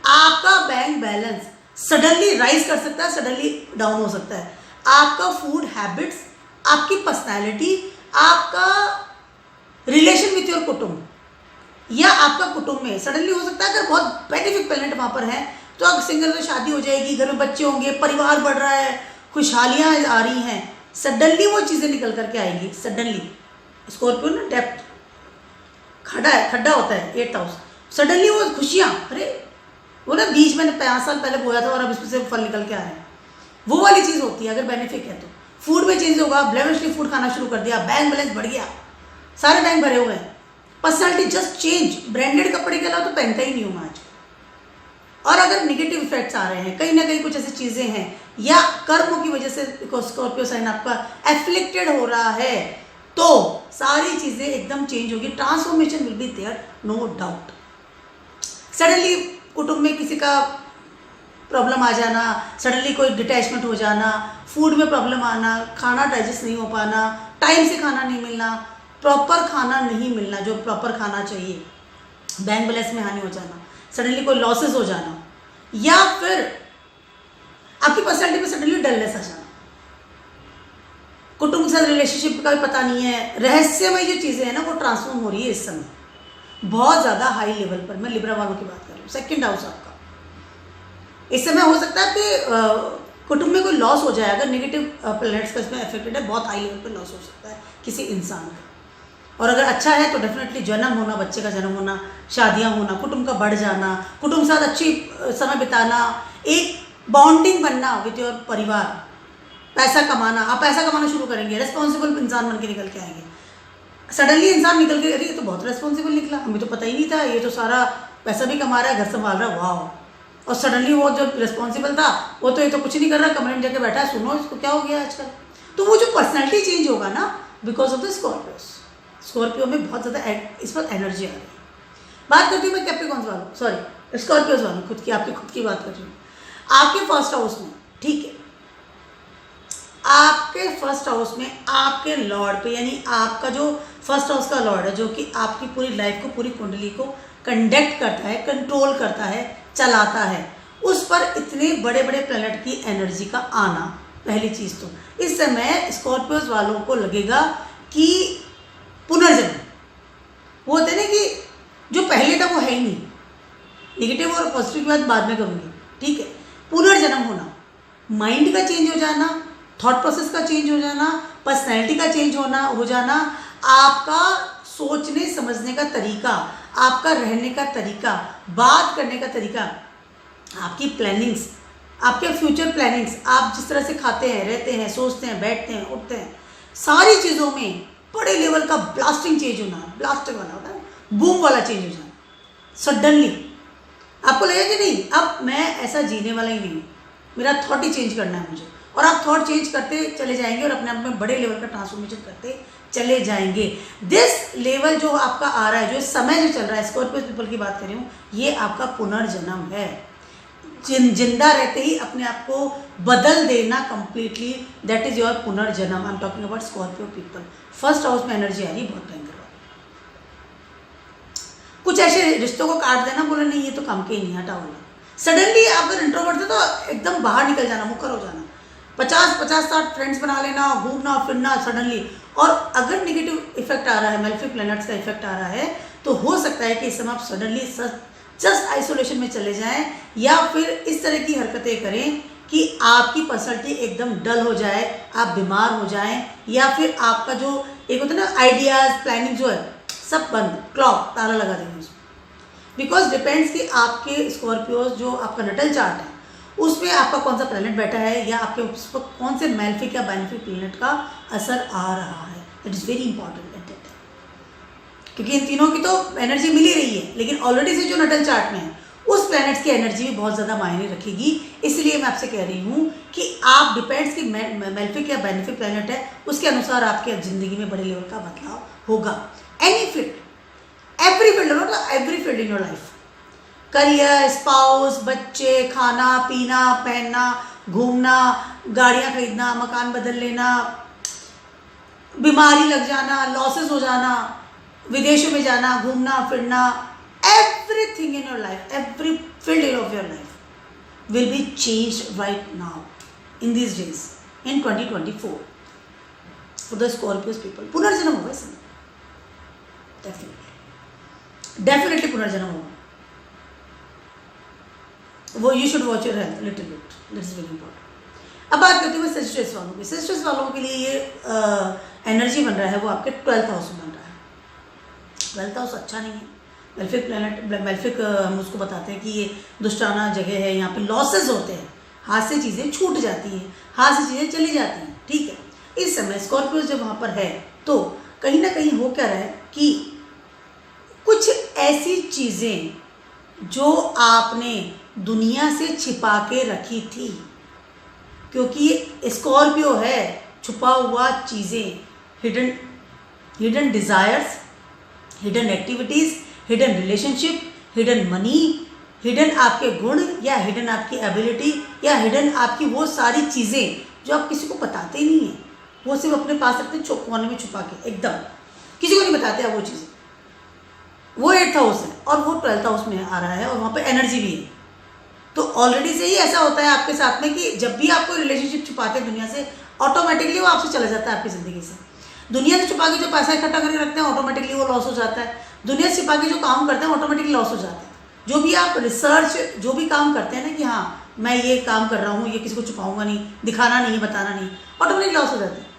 आपका बैंक बैलेंस सडनली राइज कर सकता है, सडनली डाउन हो सकता है। आपका फूड हैबिट्स, आपकी पर्सनैलिटी, आपका रिलेशन विथ योर कुटुंब, या आपका कुटुंब में सडनली हो सकता है। अगर बहुत बेनिफिक प्लैनेट वहाँ पर है तो आप सिंगल में शादी हो जाएगी, घर में बच्चे होंगे, परिवार बढ़ रहा है, खुशहालियाँ आ रही हैं, सडनली वो चीज़ें निकल करके आएंगी। सडनली स्कॉर्पियो ना डेप्थ खड्डा होता है 8th हाउस, सडनली वो खुशियाँ, अरे वो ना बीज मैंने 5 साल पहले बोया था और अब इसमें से फल निकल के आ रहे हैं, वो वाली चीज़ होती है। अगर बेनिफिक है तो फूड में चेंज होगा, ब्लेमिशली फूड खाना शुरू कर दिया, बैंक बैलेंस बढ़ गया, सारे बैंक भरे हुए हैं, पर्सनैलिटी जस्ट चेंज। ब्रांडेड कपड़े के अलावा तो पहनता ही नहीं हूँ मैं आज। और अगर निगेटिव इफेक्ट्स आ रहे हैं, कहीं ना कहीं कुछ ऐसी चीज़ें हैं, या कर्मों की वजह से स्कॉर्पियो साइन आपका एफ्लिक्टेड हो रहा है, तो सारी चीज़ें एकदम चेंज होगी। Transformation will be there, no doubt. Suddenly कुटुंब में किसी का प्रॉब्लम आ जाना, सडनली कोई डिटैचमेंट हो जाना, फूड में प्रॉब्लम आना, खाना डाइजेस्ट नहीं हो पाना, टाइम से खाना नहीं मिलना, प्रॉपर खाना नहीं मिलना जो प्रॉपर खाना चाहिए, बैंक बैलेंस में हानि हो जाना, सडनली कोई लॉसेस हो जाना, या फिर आपकी पर्सनैलिटी में सडनली डलनेस आ जाना, कुटुंब के साथ रिलेशनशिप का भी पता नहीं है, रहस्यमय जो चीज़ें हैं ना वो ट्रांसफॉर्म हो रही है इस समय। बहुत ज़्यादा हाई लेवल पर, मैं लिब्रा वालों की बात कर रही हूँ। सेकंड हाउस आपका इस समय हो सकता है कि कुटुंब में कोई लॉस हो जाए, अगर नेगेटिव प्लैनेट्स का इसमें अफेक्टेड है, बहुत हाई लेवल पर लॉस हो सकता है किसी इंसान का। और अगर अच्छा है तो डेफिनेटली जन्म होना, बच्चे का जन्म होना, शादियां होना, कुटुंब का बढ़ जाना, कुटुंब के साथ अच्छी समय बिताना, एक बॉन्डिंग बनना विद योर परिवार, पैसा कमाना, आप पैसा कमाना शुरू करेंगे, रेस्पॉन्सिबल इंसान बन के निकल के आएंगे। सडनली इंसान निकल के, अरे ये तो बहुत रेस्पॉन्सिबल निकला, हमें तो पता ही नहीं था, ये तो सारा पैसा भी कमा रहा है, घर संभाल रहा है, वाह। और सडनली वो जो रिस्पॉन्सिबल था वो तो ये तो कुछ नहीं कर रहा, कमरे में जाके बैठा है, सुनो इसको क्या हो गया आजकल। तो वो जो पर्सनैलिटी चेंज होगा ना, because of the Scorpios, Scorpio में बहुत ज़्यादा इस वक्त एनर्जी आ रही है। बात करती हूँ मैं कैप्रिकॉर्न्स वालों, सॉरी स्कॉर्पियोज वालों, खुद की, आपकी खुद की बात कर रही हूँ। आपके फर्स्ट हाउस में, ठीक है, आपके फर्स्ट हाउस में आपके लॉर्ड पे, यानी आपका जो फर्स्ट हाउस का लॉर्ड है, जो कि आपकी पूरी लाइफ को, पूरी कुंडली को कंडक्ट करता है, कंट्रोल करता है, चलाता है, उस पर इतने बड़े बड़े प्लैनेट की एनर्जी का आना, पहली चीज़ तो इस समय स्कॉर्पियोज वालों को लगेगा कि पुनर्जन्म, वो होते ना कि जो पहले था वो है ही नहीं। नेगेटिव और पॉजिटिव की बात बाद में करूँगी, ठीक है। पुनर्जन्म होना, माइंड का चेंज हो जाना, थॉट प्रोसेस का चेंज हो जाना, पर्सनैलिटी का चेंज हो जाना, आपका सोचने समझने का तरीका, आपका रहने का तरीका, बात करने का तरीका, आपकी प्लानिंग्स, आपके फ्यूचर प्लानिंग्स, आप जिस तरह से खाते हैं, रहते हैं, सोचते हैं, बैठते हैं, उठते हैं, सारी चीज़ों में बड़े लेवल का ब्लास्टिंग चेंज होना, ब्लास्टिंग वाला होता है, बूम वाला चेंज हो जाना सडनली। आपको लगेगा कि नहीं अब मैं ऐसा जीने वाला ही नहीं हूँ, मेरा थॉट ही चेंज करना है मुझे, और आप थॉट चेंज करते चले जाएंगे और अपने आप में बड़े लेवल का ट्रांसफॉर्मेशन करते चले जाएंगे। दिस लेवल जो आपका आ रहा है, जो समय जो चल रहा है, स्कॉर्पियो पीपल की बात कर रही हूँ, ये आपका पुनर्जन्म है। जिंदा रहते ही अपने आप को बदल देना कंप्लीटली, दैट इज योर पुनर्जन्म। आई am talking about Scorpio people. First house में एनर्जी आ रही है बहुत भयंकर। कुछ ऐसे रिश्तों को काट देना, बोले नहीं ये तो काम के ही नहीं, हटा बोला। सडनली आप अगर इंट्रोवर्ट थे तो एकदम बाहर निकल जाना, मुकर हो जाना, 50-60 फ्रेंड्स बना लेना, घूमना फिरना सडनली। और अगर नेगेटिव इफेक्ट आ रहा है, मेलेफिक प्लैनेट्स का इफेक्ट आ रहा है, तो हो सकता है कि इस समय आप सडनली जस्ट आइसोलेशन में चले जाएं, या फिर इस तरह की हरकतें करें कि आपकी पर्सनैलिटी एकदम डल हो जाए, आप बीमार हो जाएं, या फिर आपका जो एक होता है ना आइडियाज़, प्लानिंग जो है सब बंद, क्लॉक ताला लगा देंगे उसमें। बिकॉज डिपेंड्स कि आपके स्कॉर्पियोज जो आपका नटल चार्ट है उसमें आपका कौन सा प्लैनेट बैठा है, या आपके उस पर कौन से मेलेफिक या बेनिफिक प्लैनेट का असर आ रहा है। That is very important at that, क्योंकि इन तीनों की तो एनर्जी मिल ही रही है, लेकिन ऑलरेडी से जो नटल चार्ट में है उस प्लैनेट्स की एनर्जी भी बहुत ज़्यादा मायने रखेगी। इसलिए मैं आपसे कह रही हूँ कि आप डिपेंड्स कि मेलेफिक या बेनिफिक प्लैनेट है, उसके अनुसार आपके ज़िंदगी में बड़े लेवल का बदलाव होगा। Any field, every field, not every field in your life, career, spouse, बच्चे, खाना पीना, पहनना, घूमना, गाड़ियाँ खरीदना, मकान बदल लेना, बीमारी लग जाना, लॉसेस हो जाना, विदेशों में जाना, घूमना फिरना, everything in your life, every field of your life will be changed right now in these days in 2024 for the Scorpios people. पुनर्जन्म होगा इसमें, definitely पुनर्जन्म होगा। वो you should watch your health little bit, that is very important। अब बात करती हूँ मैं सेजिटेरियस वालों की। सेजिटेरियस वालों के लिए ये एनर्जी बन रहा है, वो आपके 12th हाउस में बन रहा है। 12th हाउस अच्छा नहीं है, मेलेफिक प्लैनेट, मेलेफिक हम उसको बताते हैं कि ये दुष्टाना जगह है, यहाँ पे लॉसेस होते हैं, हाथ से चीज़ें छूट जाती हैं, हाथ से चीज़ें चली जाती हैं, ठीक है। इस समय स्कॉर्पियो जब वहाँ पर है तो कहीं ना कहीं हो क्या रहा है कि कुछ ऐसी चीज़ें जो आपने दुनिया से छिपा के रखी थी, क्योंकि ये स्कॉर्पियो है, छुपा हुआ चीज़ें, hidden desires, hidden activities, hidden relationship, hidden money, hidden आपके गुण, या हिडन आपकी एबिलिटी, या हिडन आपकी वो सारी चीज़ें जो आप किसी को बताते ही नहीं हैं, वो सिर्फ अपने पास रखते हैं, कोने में छुपा के, एकदम किसी को नहीं बताते आप वो चीज़ें। वो 8th हाउस है और वो 12th हाउस में आ रहा है, और वहाँ पे एनर्जी भी है। तो ऑलरेडी से ही ऐसा होता है आपके साथ में कि जब भी आप कोई रिलेशनशिप छुपाते हैं दुनिया से, ऑटोमेटिकली वो आपसे चला जाता है आपकी ज़िंदगी से। दुनिया से छुपा के जो पैसा इकट्ठा करके रखते हैं, ऑटोमेटिकली वो लॉस हो जाता है। दुनिया से छिपा के जो काम करते हैं ऑटोमेटिकली लॉस हो जाते हैं। जो भी आप रिसर्च जो भी काम करते हैं ना कि हाँ मैं ये काम कर रहा हूँ, ये किसी को छुपाऊंगा नहीं, दिखाना नहीं, बताना नहीं, ऑटोमेटिक लॉस हो जाते हैं।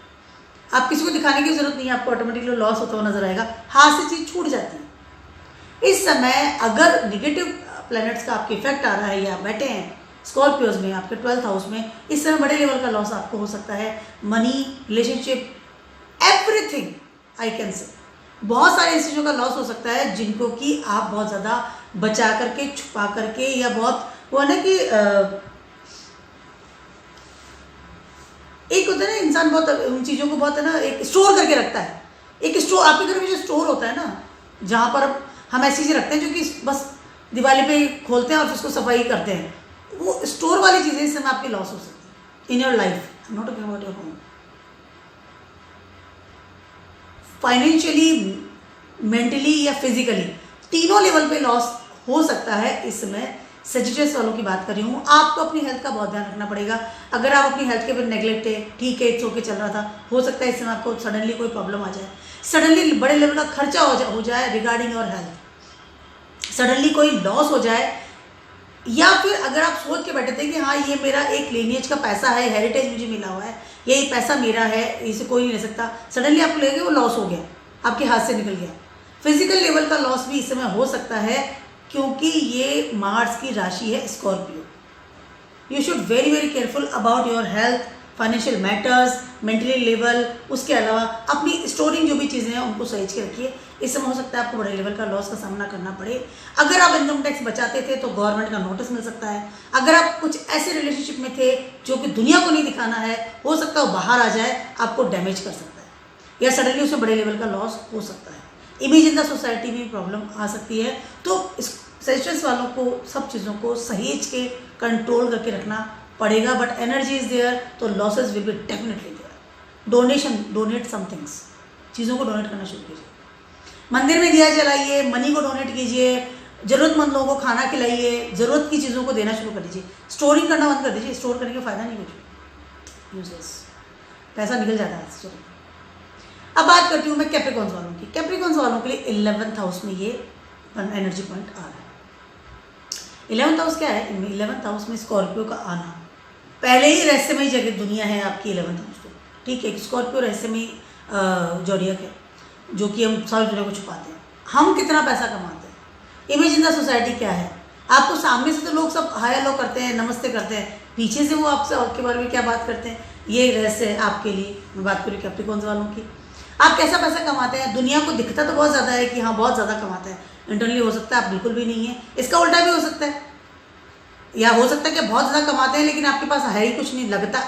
आप किसी को दिखाने की जरूरत नहीं है, आपको ऑटोमेटिकली लॉस होता हुआ नजर आएगा, हाथ से चीज़ छूट जाती है। इस समय अगर निगेटिव प्लैनेट्स का आपके इफेक्ट आ रहा है या बैठे हैं स्कॉर्पियोज में आपके 12th हाउस में, इस समय बड़े लेवल का लॉस आपको हो सकता है। Money, relationship, everything I can से, बहुत सारी ऐसी चीज़ों का लॉस हो सकता है जिनको कि आप बहुत ज़्यादा बचा करके, छुपा करके, या बहुत वो है ना कि एक होता है ना इंसान बहुत उन चीज़ों को बहुत है ना एक स्टोर करके रखता है। एक स्टोर आपके घर में जो स्टोर होता है ना, जहाँ पर हम ऐसी चीज़ें रखते हैं जो कि बस दिवाली पे खोलते हैं और फिर उसको सफाई करते हैं, वो स्टोर वाली चीज़ें इस समय आपकी लॉस हो सकती है in your life. I am not talking about your home. Financially, mentally या फिजिकली, तीनों लेवल पे लॉस हो सकता है इस समय। सजिटेरियस वालों की बात कर रही हूँ। आपको अपनी हेल्थ का बहुत ध्यान रखना पड़ेगा। अगर आप अपनी हेल्थ के ऊपर नेग्लेक्ट है, ठीक है, इट्स ओके, चल रहा था, हो सकता है इस समय आपको सडनली कोई प्रॉब्लम आ जाए, सडनली बड़े लेवल का खर्चा हो जाए रिगार्डिंग योर हेल्थ, सडनली कोई लॉस हो जाए, या फिर अगर आप सोच के बैठे थे कि हाँ ये मेरा एक लिनिएज का पैसा है, हेरिटेज मुझे मिला हुआ है, ये पैसा मेरा है, इसे कोई नहीं ले सकता, सडनली आपको लगेगा वो लॉस हो गया, आपके हाथ से निकल गया। फिजिकल लेवल का लॉस भी इस समय हो सकता है क्योंकि ये मार्स की राशि है Scorpio. You should very very careful about your health, financial matters, mentally level. उसके अलावा अपनी स्टोरिंग जो भी चीज़ें हैं उनको सहेज के रखिए। इस समय हो सकता है आपको बड़े लेवल का लॉस का सामना करना पड़े। अगर आप इनकम टैक्स बचाते थे तो गवर्नमेंट का नोटिस मिल सकता है। अगर आप कुछ ऐसे रिलेशनशिप में थे जो कि दुनिया को नहीं दिखाना है, हो सकता है वो बाहर आ जाए, आपको डैमेज कर सकता है, या सडनली उसमें बड़े लेवल का लॉस हो सकता है। इमेज इन द सोसाइटी में प्रॉब्लम आ सकती है। तो सेशंस वालों को सब चीज़ों को सहेज के कंट्रोल करके रखना पड़ेगा। बट एनर्जी इज देयर, तो losses will be definitely there. Donate some things, चीज़ों को डोनेट करना शुरू कीजिए। मंदिर में दिया जलाइए, मनी को डोनेट कीजिए, ज़रूरतमंद लोगों को खाना खिलाइए, ज़रूरत की चीज़ों को देना शुरू कर दीजिए। स्टोरिंग करना बंद कर दीजिए, स्टोर करने का फ़ायदा नहीं कुछ, यूजलेस, पैसा निकल जाता है। चलो अब बात करती हूँ मैं कैप्रिकॉर्न्स वालों की। कैप्रिकॉर्न्स वालों के लिए 11th हाउस में ये एनर्जी पॉइंट आ रहा है। 11th हाउस क्या है? 11th हाउस में स्कॉर्पियो का आना, पहले ही रहस्यमयी जगह दुनिया है आपकी 11th हाउस को, ठीक है। स्कॉर्पियो रहस्यमयी जोडियक है जो कि हम सारी दुनिया को छुपाते हैं। हम कितना पैसा कमाते हैं, इमेज इन द सोसाइटी क्या है, आपको सामने से तो लोग सब हाय हेलो करते हैं, नमस्ते करते हैं, पीछे से वो आपसे आपके बारे में क्या बात करते हैं, ये रहस्य है आपके लिए। मैं बात करूँ कैप्रिकॉर्न्स वालों की, आप कैसा पैसा कमाते हैं। दुनिया को दिखता तो बहुत ज़्यादा है कि हाँ बहुत ज़्यादा कमाते हैं, इंटरनली हो सकता है आप बिल्कुल भी नहीं है। इसका उल्टा भी हो सकता है, या हो सकता है कि बहुत ज़्यादा कमाते हैं लेकिन आपके पास है ही कुछ नहीं लगता,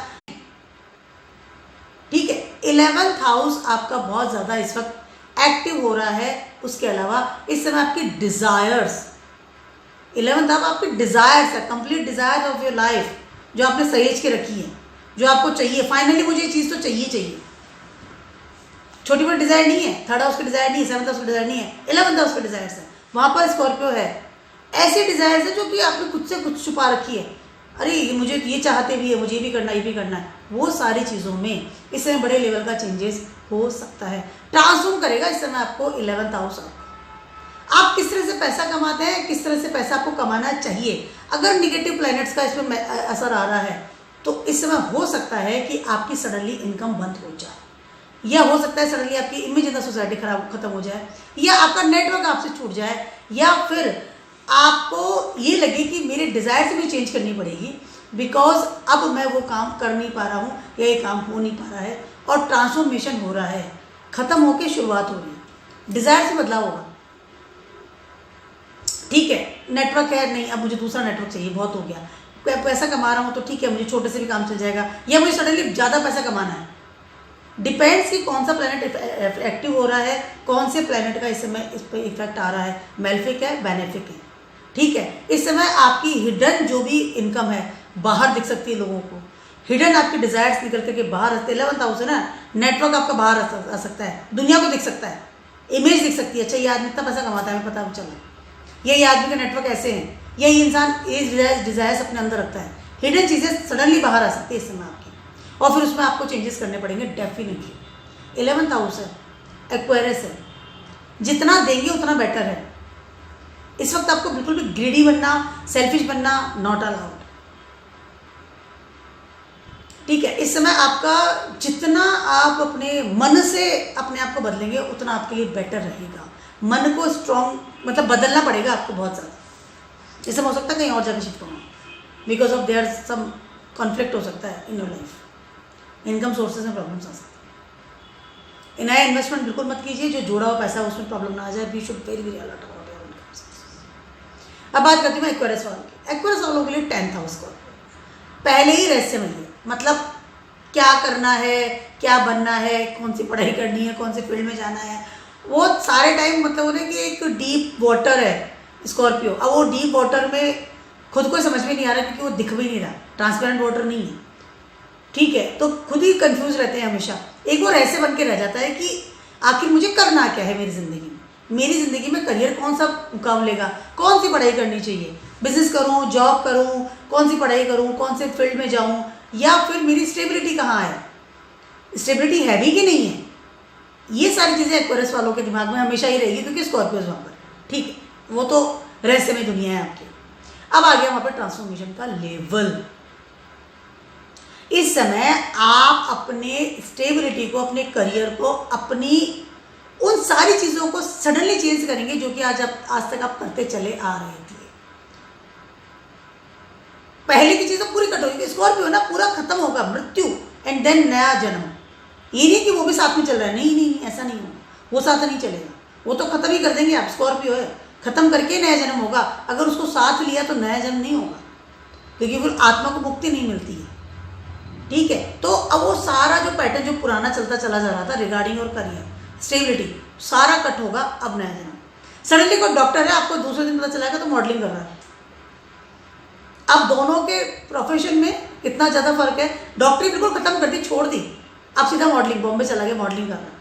ठीक है। 11th हाउस आपका बहुत ज़्यादा इस वक्त एक्टिव हो रहा है। उसके अलावा इस समय आपकी डिज़ायर्स, 11th हाउस आपकी डिज़ायर्स है, complete desire of your life, जो आपने सहेज के रखी है, जो आपको चाहिए। फाइनली मुझे ये चीज़ तो चाहिए, छोटी बड़ी डिज़ायर नहीं है। 3rd हाउस का डिज़ायर नहीं है, 7th हाउस का डिज़ायर नहीं है, 11th हाउस का डिज़ायर्स है। वहाँ पर स्कॉर्पियो है। ऐसी डिज़ायर्स है जो कि आपने खुद से कुछ छुपा रखी है, अरे मुझे ये चाहते भी है, मुझे ये भी करना, ये भी करना है। वो सारी चीज़ों में इस समय बड़े लेवल का चेंजेस हो सकता है, ट्रांसफॉर्म करेगा इस समय आपको 11th हाउस। आप किस तरह से पैसा कमाते हैं, किस तरह से पैसा आपको कमाना चाहिए। अगर निगेटिव प्लैनेट्स का इसमें असर आ रहा है तो इस समय हो सकता है कि आपकी सडनली इनकम बंद हो जाए, या हो सकता है सडनली आपकी इमेज इन द सोसाइटी खत्म हो जाए, या आपका नेटवर्क आपसे छूट जाए, या फिर आपको ये लगे कि मेरे डिज़ायर से भी चेंज करनी पड़ेगी बिकॉज अब मैं वो काम कर नहीं पा रहा हूँ, या ये काम हो नहीं पा रहा है, और ट्रांसफॉर्मेशन हो रहा है, ख़त्म होकर शुरुआत हो रही है, डिज़ायर से बदलाव होगा, ठीक है। नेटवर्क है, नहीं अब मुझे दूसरा नेटवर्क चाहिए, बहुत हो गया, पैसा कमा रहा हूँ तो ठीक है, मुझे छोटे से भी काम चल जाएगा, या मुझे सडनली ज़्यादा पैसा कमाना है। डिपेंड्स कि कौन सा प्लैनेट एक्टिव हो रहा है, कौन से प्लैनेट का इस समय इस पर इफेक्ट आ रहा है, मेलेफिक है, बेनेफिक है, ठीक है। इस समय आपकी हिडन जो भी इनकम है बाहर दिख सकती है लोगों को, हिडन आपकी डिजायर्स निकल करके बाहर आते। 11th हाउस है ना, नेटवर्क आपका बाहर आ सकता है, दुनिया को दिख सकता है, इमेज दिख सकती है, अच्छा ये आदमी इतना पैसा कमाता है, हमें पता चला, ये आदमी का नेटवर्क ऐसे हैं, यही इंसान ये डिजायर्स अपने अंदर रखता है। हिडन चीज़ें सडनली बाहर आ सकती है इस समय आपकी, और फिर उसमें आपको चेंजेस करने पड़ेंगे डेफिनेटली। 11th हाउस है, एक्वेरियस है, जितना देंगे उतना बेटर है। इस वक्त आपको बिल्कुल भी ग्रीडी बनना, सेल्फिश बनना नॉट अलाउड। ठीक है, इस समय आपका जितना आप अपने मन से अपने आप को बदलेंगे उतना आपके लिए बेटर रहेगा। मन को स्ट्रॉन्ग मतलब बदलना पड़ेगा आपको बहुत ज़्यादा। जैसे हो सकता है कहीं और जगह शिफ्ट होना, because of there some conflict हो सकता है in your life, income sources में प्रॉब्लम्स आ सकती है। नया इन्वेस्टमेंट बिल्कुल मत कीजिए, जो जोड़ा हुआ पैसा उसमें प्रॉब्लम ना आ जाए। We should very very alert about your income sources. अब बात करती हूँ एक्वेरियस वालों की। एक्वेरियस वालों के लिए 10th हाउस का पहले ही रहस्यमय है, मतलब क्या करना है, क्या बनना है, कौन सी पढ़ाई करनी है, कौन से फील्ड में जाना है, वो सारे टाइम मतलब उन्हें कि एक डीप वाटर है स्कॉर्पियो। अब वो डीप वाटर में खुद को समझ में नहीं आ रहा क्योंकि वो दिख भी नहीं रहा, ट्रांसपेरेंट वाटर नहीं है। ठीक है, तो खुद ही कंफ्यूज रहते हैं हमेशा। एक वो रहस्य बन के रह जाता है कि आखिर मुझे करना क्या है मेरी ज़िंदगी में, मेरी ज़िंदगी में करियर कौन सा मुकाम लेगा, कौन सी पढ़ाई करनी चाहिए, बिजनेस करूँ, जॉब करूँ, कौन सी पढ़ाई करूँ, कौन से फील्ड में जाऊँ, या फिर मेरी स्टेबिलिटी कहाँ है, स्टेबिलिटी है भी कि नहीं है। ये सारी चीज़ें एक्वेरियस वालों के दिमाग में हमेशा ही रहेगी क्योंकि स्कॉर्पियोज वहाँ पर। ठीक है, वो तो रहस्यमय दुनिया है आपकी। अब आ गया वहाँ पर ट्रांसफॉर्मेशन का लेवल। इस समय आप अपने स्टेबिलिटी को, अपने करियर को, अपनी उन सारी चीज़ों को सडनली चेंज करेंगे जो कि आज तक आप करते चले आ रहे थे। पहले की चीज़ें पूरी कट होगी। स्कॉर्पियो ना पूरा खत्म होगा, मृत्यु एंड देन नया जन्म। ये नहीं कि वो भी साथ में चल रहा है, नहीं नहीं नहीं, ऐसा नहीं होगा, वो साथ नहीं चलेगा, वो तो खत्म ही कर देंगे आप। स्कॉर्पियो है, खत्म करके नया जन्म होगा। अगर उसको साथ लिया तो नया जन्म नहीं होगा क्योंकि फिर आत्मा को मुक्ति नहीं मिलती है। ठीक है, तो अब वो सारा जो पैटर्न जो पुराना चलता चला जा रहा था रिगार्डिंग और करियर स्टेबिलिटी, सारा कट होगा। अब नया जन्म। सडनली कोई डॉक्टर है, आपको दूसरे दिन पता चला तो मॉडलिंग कर रहा है। अब दोनों के प्रोफेशन में कितना ज़्यादा फर्क है। डॉक्टरी बिल्कुल खत्म कर दी, छोड़ दी, अब सीधा मॉडलिंग, बॉम्बे चला गया, मॉडलिंग कर रहा है।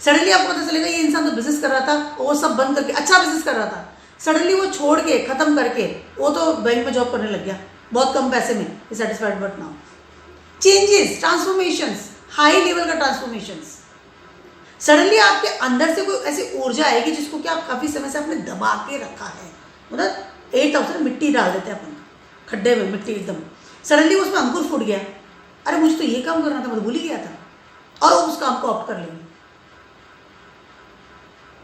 सडनली आपको पता चलेगा ये इंसान तो बिजनेस कर रहा था, वो सब बंद करके अच्छा बिजनेस कर रहा था, सडनली वो छोड़ के खत्म करके वो तो बैंक में जॉब करने लग गया बहुत कम पैसे में, satisfied but now. Changes, transformations, high level का ट्रांसफॉर्मेशंस। सडनली आपके अंदर से कोई ऐसी ऊर्जा आएगी जिसको कि आप काफ़ी समय से आपने दबा के रखा है। मतलब 8th हाउस में मिट्टी डाल देते हैं अपन खड्डे में, मिट्टी एकदम, सडनली उसमें अंकुर फूट गया। अरे मुझे तो ये काम करना था, मैं तो भूल ही गया था, और उस काम को ऑप्ट कर लेंगे।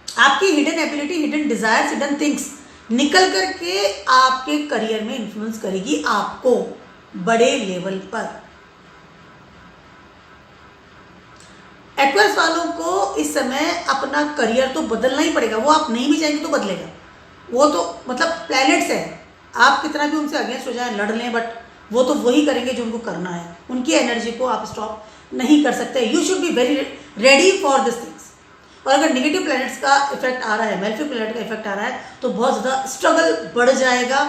आपकी hidden ability, hidden desires, hidden things निकल करके आपके करियर में इन्फ्लुएंस करेगी आपको बड़े लेवल पर। एक्वेरियस वालों को इस समय अपना करियर तो बदलना ही पड़ेगा, वो आप नहीं भी चाहेंगे तो बदलेगा। वो तो मतलब प्लैनेट्स है, आप कितना भी उनसे अगेंस्ट हो जाए, लड़ लें, बट वो तो वही करेंगे जो उनको करना है। उनकी एनर्जी को आप स्टॉप नहीं कर सकते। You should be very ready for this things. और अगर नेगेटिव प्लैनेट्स का इफेक्ट आ रहा है, मेलेफिक प्लैनेट का इफेक्ट आ रहा है, तो बहुत ज़्यादा स्ट्रगल बढ़ जाएगा।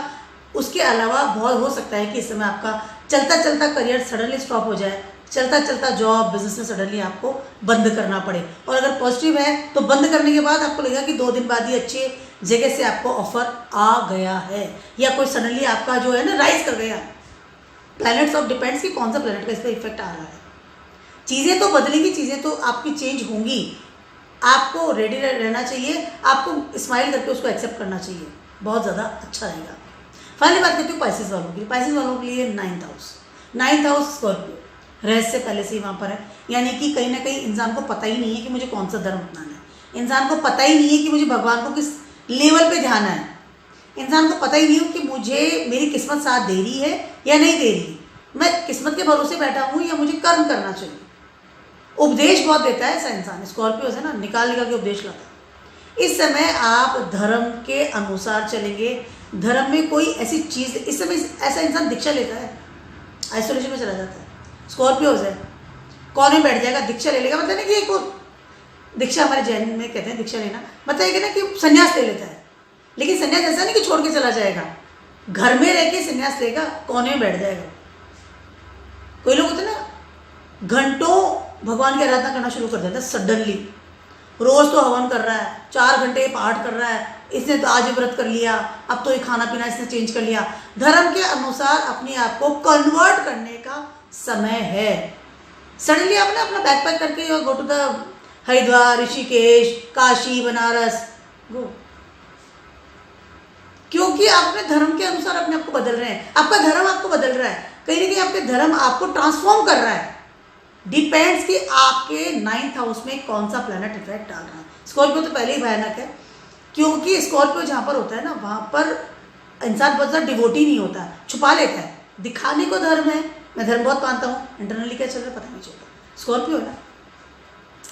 उसके अलावा बहुत हो सकता है कि इस समय आपका चलता चलता करियर सडनली स्टॉप हो जाए, चलता चलता जॉब बिजनेस में सडनली आपको बंद करना पड़े। और अगर पॉजिटिव है तो बंद करने के बाद आपको लगेगा कि 2 दिन बाद ही अच्छे जगह से आपको ऑफर आ गया है, या कोई सडनली आपका जो है ना राइज कर गया। प्लैनेट्स ऑफ डिपेंड्स कि कौन सा प्लैनेट का इस पर इफेक्ट आ रहा है। चीज़ें तो बदलेंगी, चीज़ें तो आपकी चेंज होंगी। आपको रेडी रहना चाहिए, आपको स्माइल करके उसको एक्सेप्ट करना चाहिए, बहुत ज़्यादा अच्छा रहेगा। फाइनली बात करती हूँ पाइसेस वालों की। पाइसेस वालों के लिए 9th हाउस स्कॉर्पियो, रहस्य पहले से ही वहाँ पर है। यानी कि कहीं ना कहीं इंसान को पता ही नहीं है कि मुझे कौन सा धर्म अपनाना है, इंसान को पता ही नहीं है कि मुझे भगवान को किस लेवल पे ध्यान है, इंसान को पता ही नहीं है कि मुझे मेरी किस्मत साथ दे रही है या नहीं दे रही, मैं किस्मत के भरोसे बैठा हूँ या मुझे कर्म करना चाहिए। उपदेश बहुत देता है ऐसा इंसान, स्कॉर्पियो है ना, निकाल के उपदेश लाता है। इस समय आप धर्म के अनुसार चलेंगे। धर्म में कोई ऐसी चीज़, इस समय ऐसा इंसान दीक्षा लेता है, आइसोलेशन में चला जाता है। स्कॉर्पियो है, कौन में बैठ जाएगा, दीक्षा ले लेगा। मतलब नहीं कि एक दीक्षा हमारे जैन में कहते हैं दीक्षा लेना, मतलब ये ना कि संन्यास ले लेता है। लेकिन संन्यास ऐसा नहीं कि छोड़ के चला जाएगा, घर में रह के संन्यास लेगा, कोने में बैठ जाएगा। कोई लोग होते ना घंटों भगवान की आराधना करना शुरू कर देता है सडनली। रोज तो हवन कर रहा है, 4 घंटे पाठ कर रहा है, इसने तो आज व्रत कर लिया, अब तो ये खाना पीना इसने चेंज कर लिया। धर्म के अनुसार अपने आप को कन्वर्ट करने का समय है। सडनली आपने अपना बैग पैक करके go to the Haridwar, Rishikesh, Kashi, Banaras, go. क्योंकि आप अपने धर्म के अनुसार अपने आप को बदल रहे हैं, आपका धर्म आपको बदल रहा है, कहीं ना कहीं आपके धर्म आपको ट्रांसफॉर्म कर रहा है। डिपेंड्स कि आपके 9th हाउस में कौन सा प्लैनेट इफेक्ट डाल रहा है। स्कॉर्पियो तो पहले ही भयानक है, क्योंकि स्कॉर्पियो जहाँ पर होता है ना, वहाँ पर इंसान बहुत ज़्यादा डिवोटी नहीं होता, छुपा लेता है, दिखाने को धर्म है, मैं धर्म बहुत मानता हूँ, इंटरनली क्या चल रहा है पता नहीं चलता। स्कॉर्पियो है ना,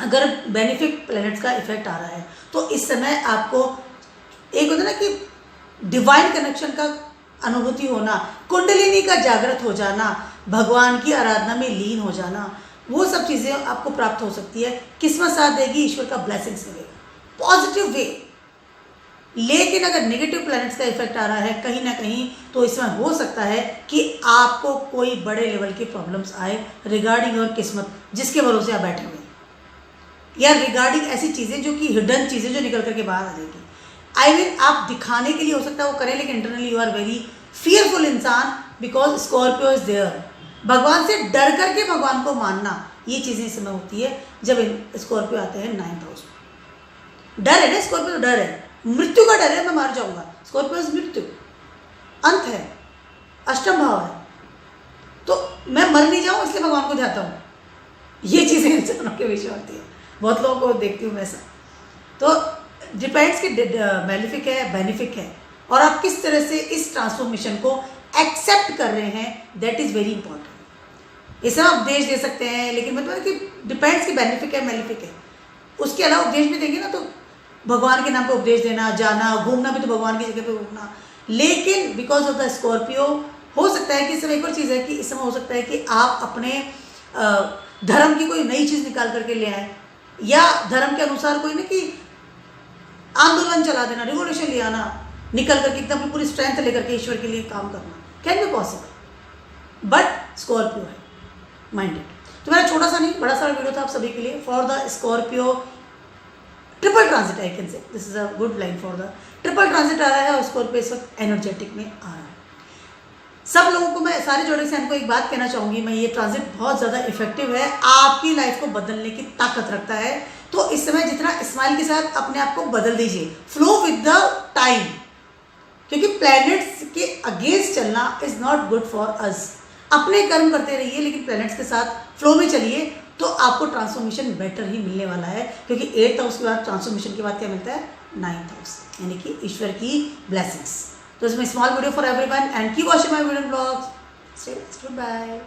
अगर बेनिफिक प्लैनेट्स का इफेक्ट आ रहा है तो इस समय आपको एक होता है ना कि डिवाइन कनेक्शन का अनुभूति होना, कुंडलिनी का जागृत हो जाना, भगवान की आराधना में लीन हो जाना, वो सब चीज़ें आपको प्राप्त हो सकती है। किस्मत साथ देगी, ईश्वर का ब्लेसिंग्स मिलेगा पॉजिटिव वे। लेकिन अगर नेगेटिव प्लैनेट्स का इफेक्ट आ रहा है कहीं ना कहीं, तो इसमें हो सकता है कि आपको कोई बड़े लेवल की प्रॉब्लम्स आए रिगार्डिंग योर किस्मत, जिसके भरोसे आप बैठे हुए हैं, या रिगार्डिंग ऐसी चीज़ें जो कि हिडन चीज़ें जो निकल करके बाहर आ जाएगी। आई मीन आप दिखाने के लिए हो सकता है वो करें, लेकिन internally you are very fearful इंसान, बिकॉज स्कॉर्पियो इज देयर। भगवान से डर करके भगवान को मानना, ये चीज़ें इस समय होती है जब स्कॉर्पियो आते हैं 9th हाउस में। डर है ना, स्कॉर्पियो तो डर है, मृत्यु का डर है, मैं मार जाऊंगा। स्कॉर्पियो मृत्यु अंत है, अष्टम भाव है, तो मैं मर नहीं जाऊं इसलिए भगवान को ध्याता हूँ। ये चीज़ें इंसानों के बीच में होती है, बहुत लोगों को देखती हूँ मैं ऐसा। तो डिपेंड्स कि मैलिफिक है बेनिफिक है, और आप किस तरह से इस ट्रांसफॉर्मेशन को एक्सेप्ट कर रहे हैं, दैट इज़ वेरी इंपॉर्टेंट। इसे आप उपदेश दे सकते हैं, लेकिन मतलब कि डिपेंड्स कि बेनिफिक है मैलिफिक है। उसके अलावा उपदेश भी देंगे ना, तो भगवान के नाम पे उपदेश देना, जाना, घूमना भी तो भगवान की जगह पे घूमना। लेकिन बिकॉज ऑफ द स्कॉर्पियो हो सकता है कि इस समय एक और चीज़ है कि इस समय हो सकता है कि आप अपने धर्म की कोई नई चीज़ निकाल करके ले आए, या धर्म के अनुसार कोई ना कि आंदोलन चला देना, रिवोल्यूशन ले आना, निकल करके एकदम पूरी स्ट्रेंथ लेकर के ईश्वर के लिए काम करना, can be possible. But Scorpio है माइंडेड। तो मेरा छोटा सा नहीं बड़ा सा वीडियो था आप सभी के लिए for the Scorpio triple transit. I can say this is a good line for the triple transit आ रहा है, और स्कॉर्पियो इस वक्त एनर्जेटिक में आ रहा है। सब लोगों को मैं सारे जोड़े से को एक बात कहना चाहूँगी, मैं, ये ट्रांजिट बहुत ज़्यादा इफेक्टिव है, आपकी लाइफ को बदलने की ताकत रखता है। तो इस समय जितना स्माइल के साथ अपने आप को बदल दीजिए, फ्लो विद द टाइम, क्योंकि प्लैनेट्स के अगेंस्ट चलना is not good for us. अपने कर्म करते रहिए, लेकिन प्लैनेट्स के साथ फ्लो में चलिए, तो आपको ट्रांसफॉर्मेशन बेटर ही मिलने वाला है। क्योंकि 8th हाउस के बाद ट्रांसफॉर्मेशन के बाद क्या मिलता है, 9th हाउस, यानी कि ईश्वर की ब्लेसिंग्स। तो इसमें small video for everyone, and keep watching my video blogs. Stay bye.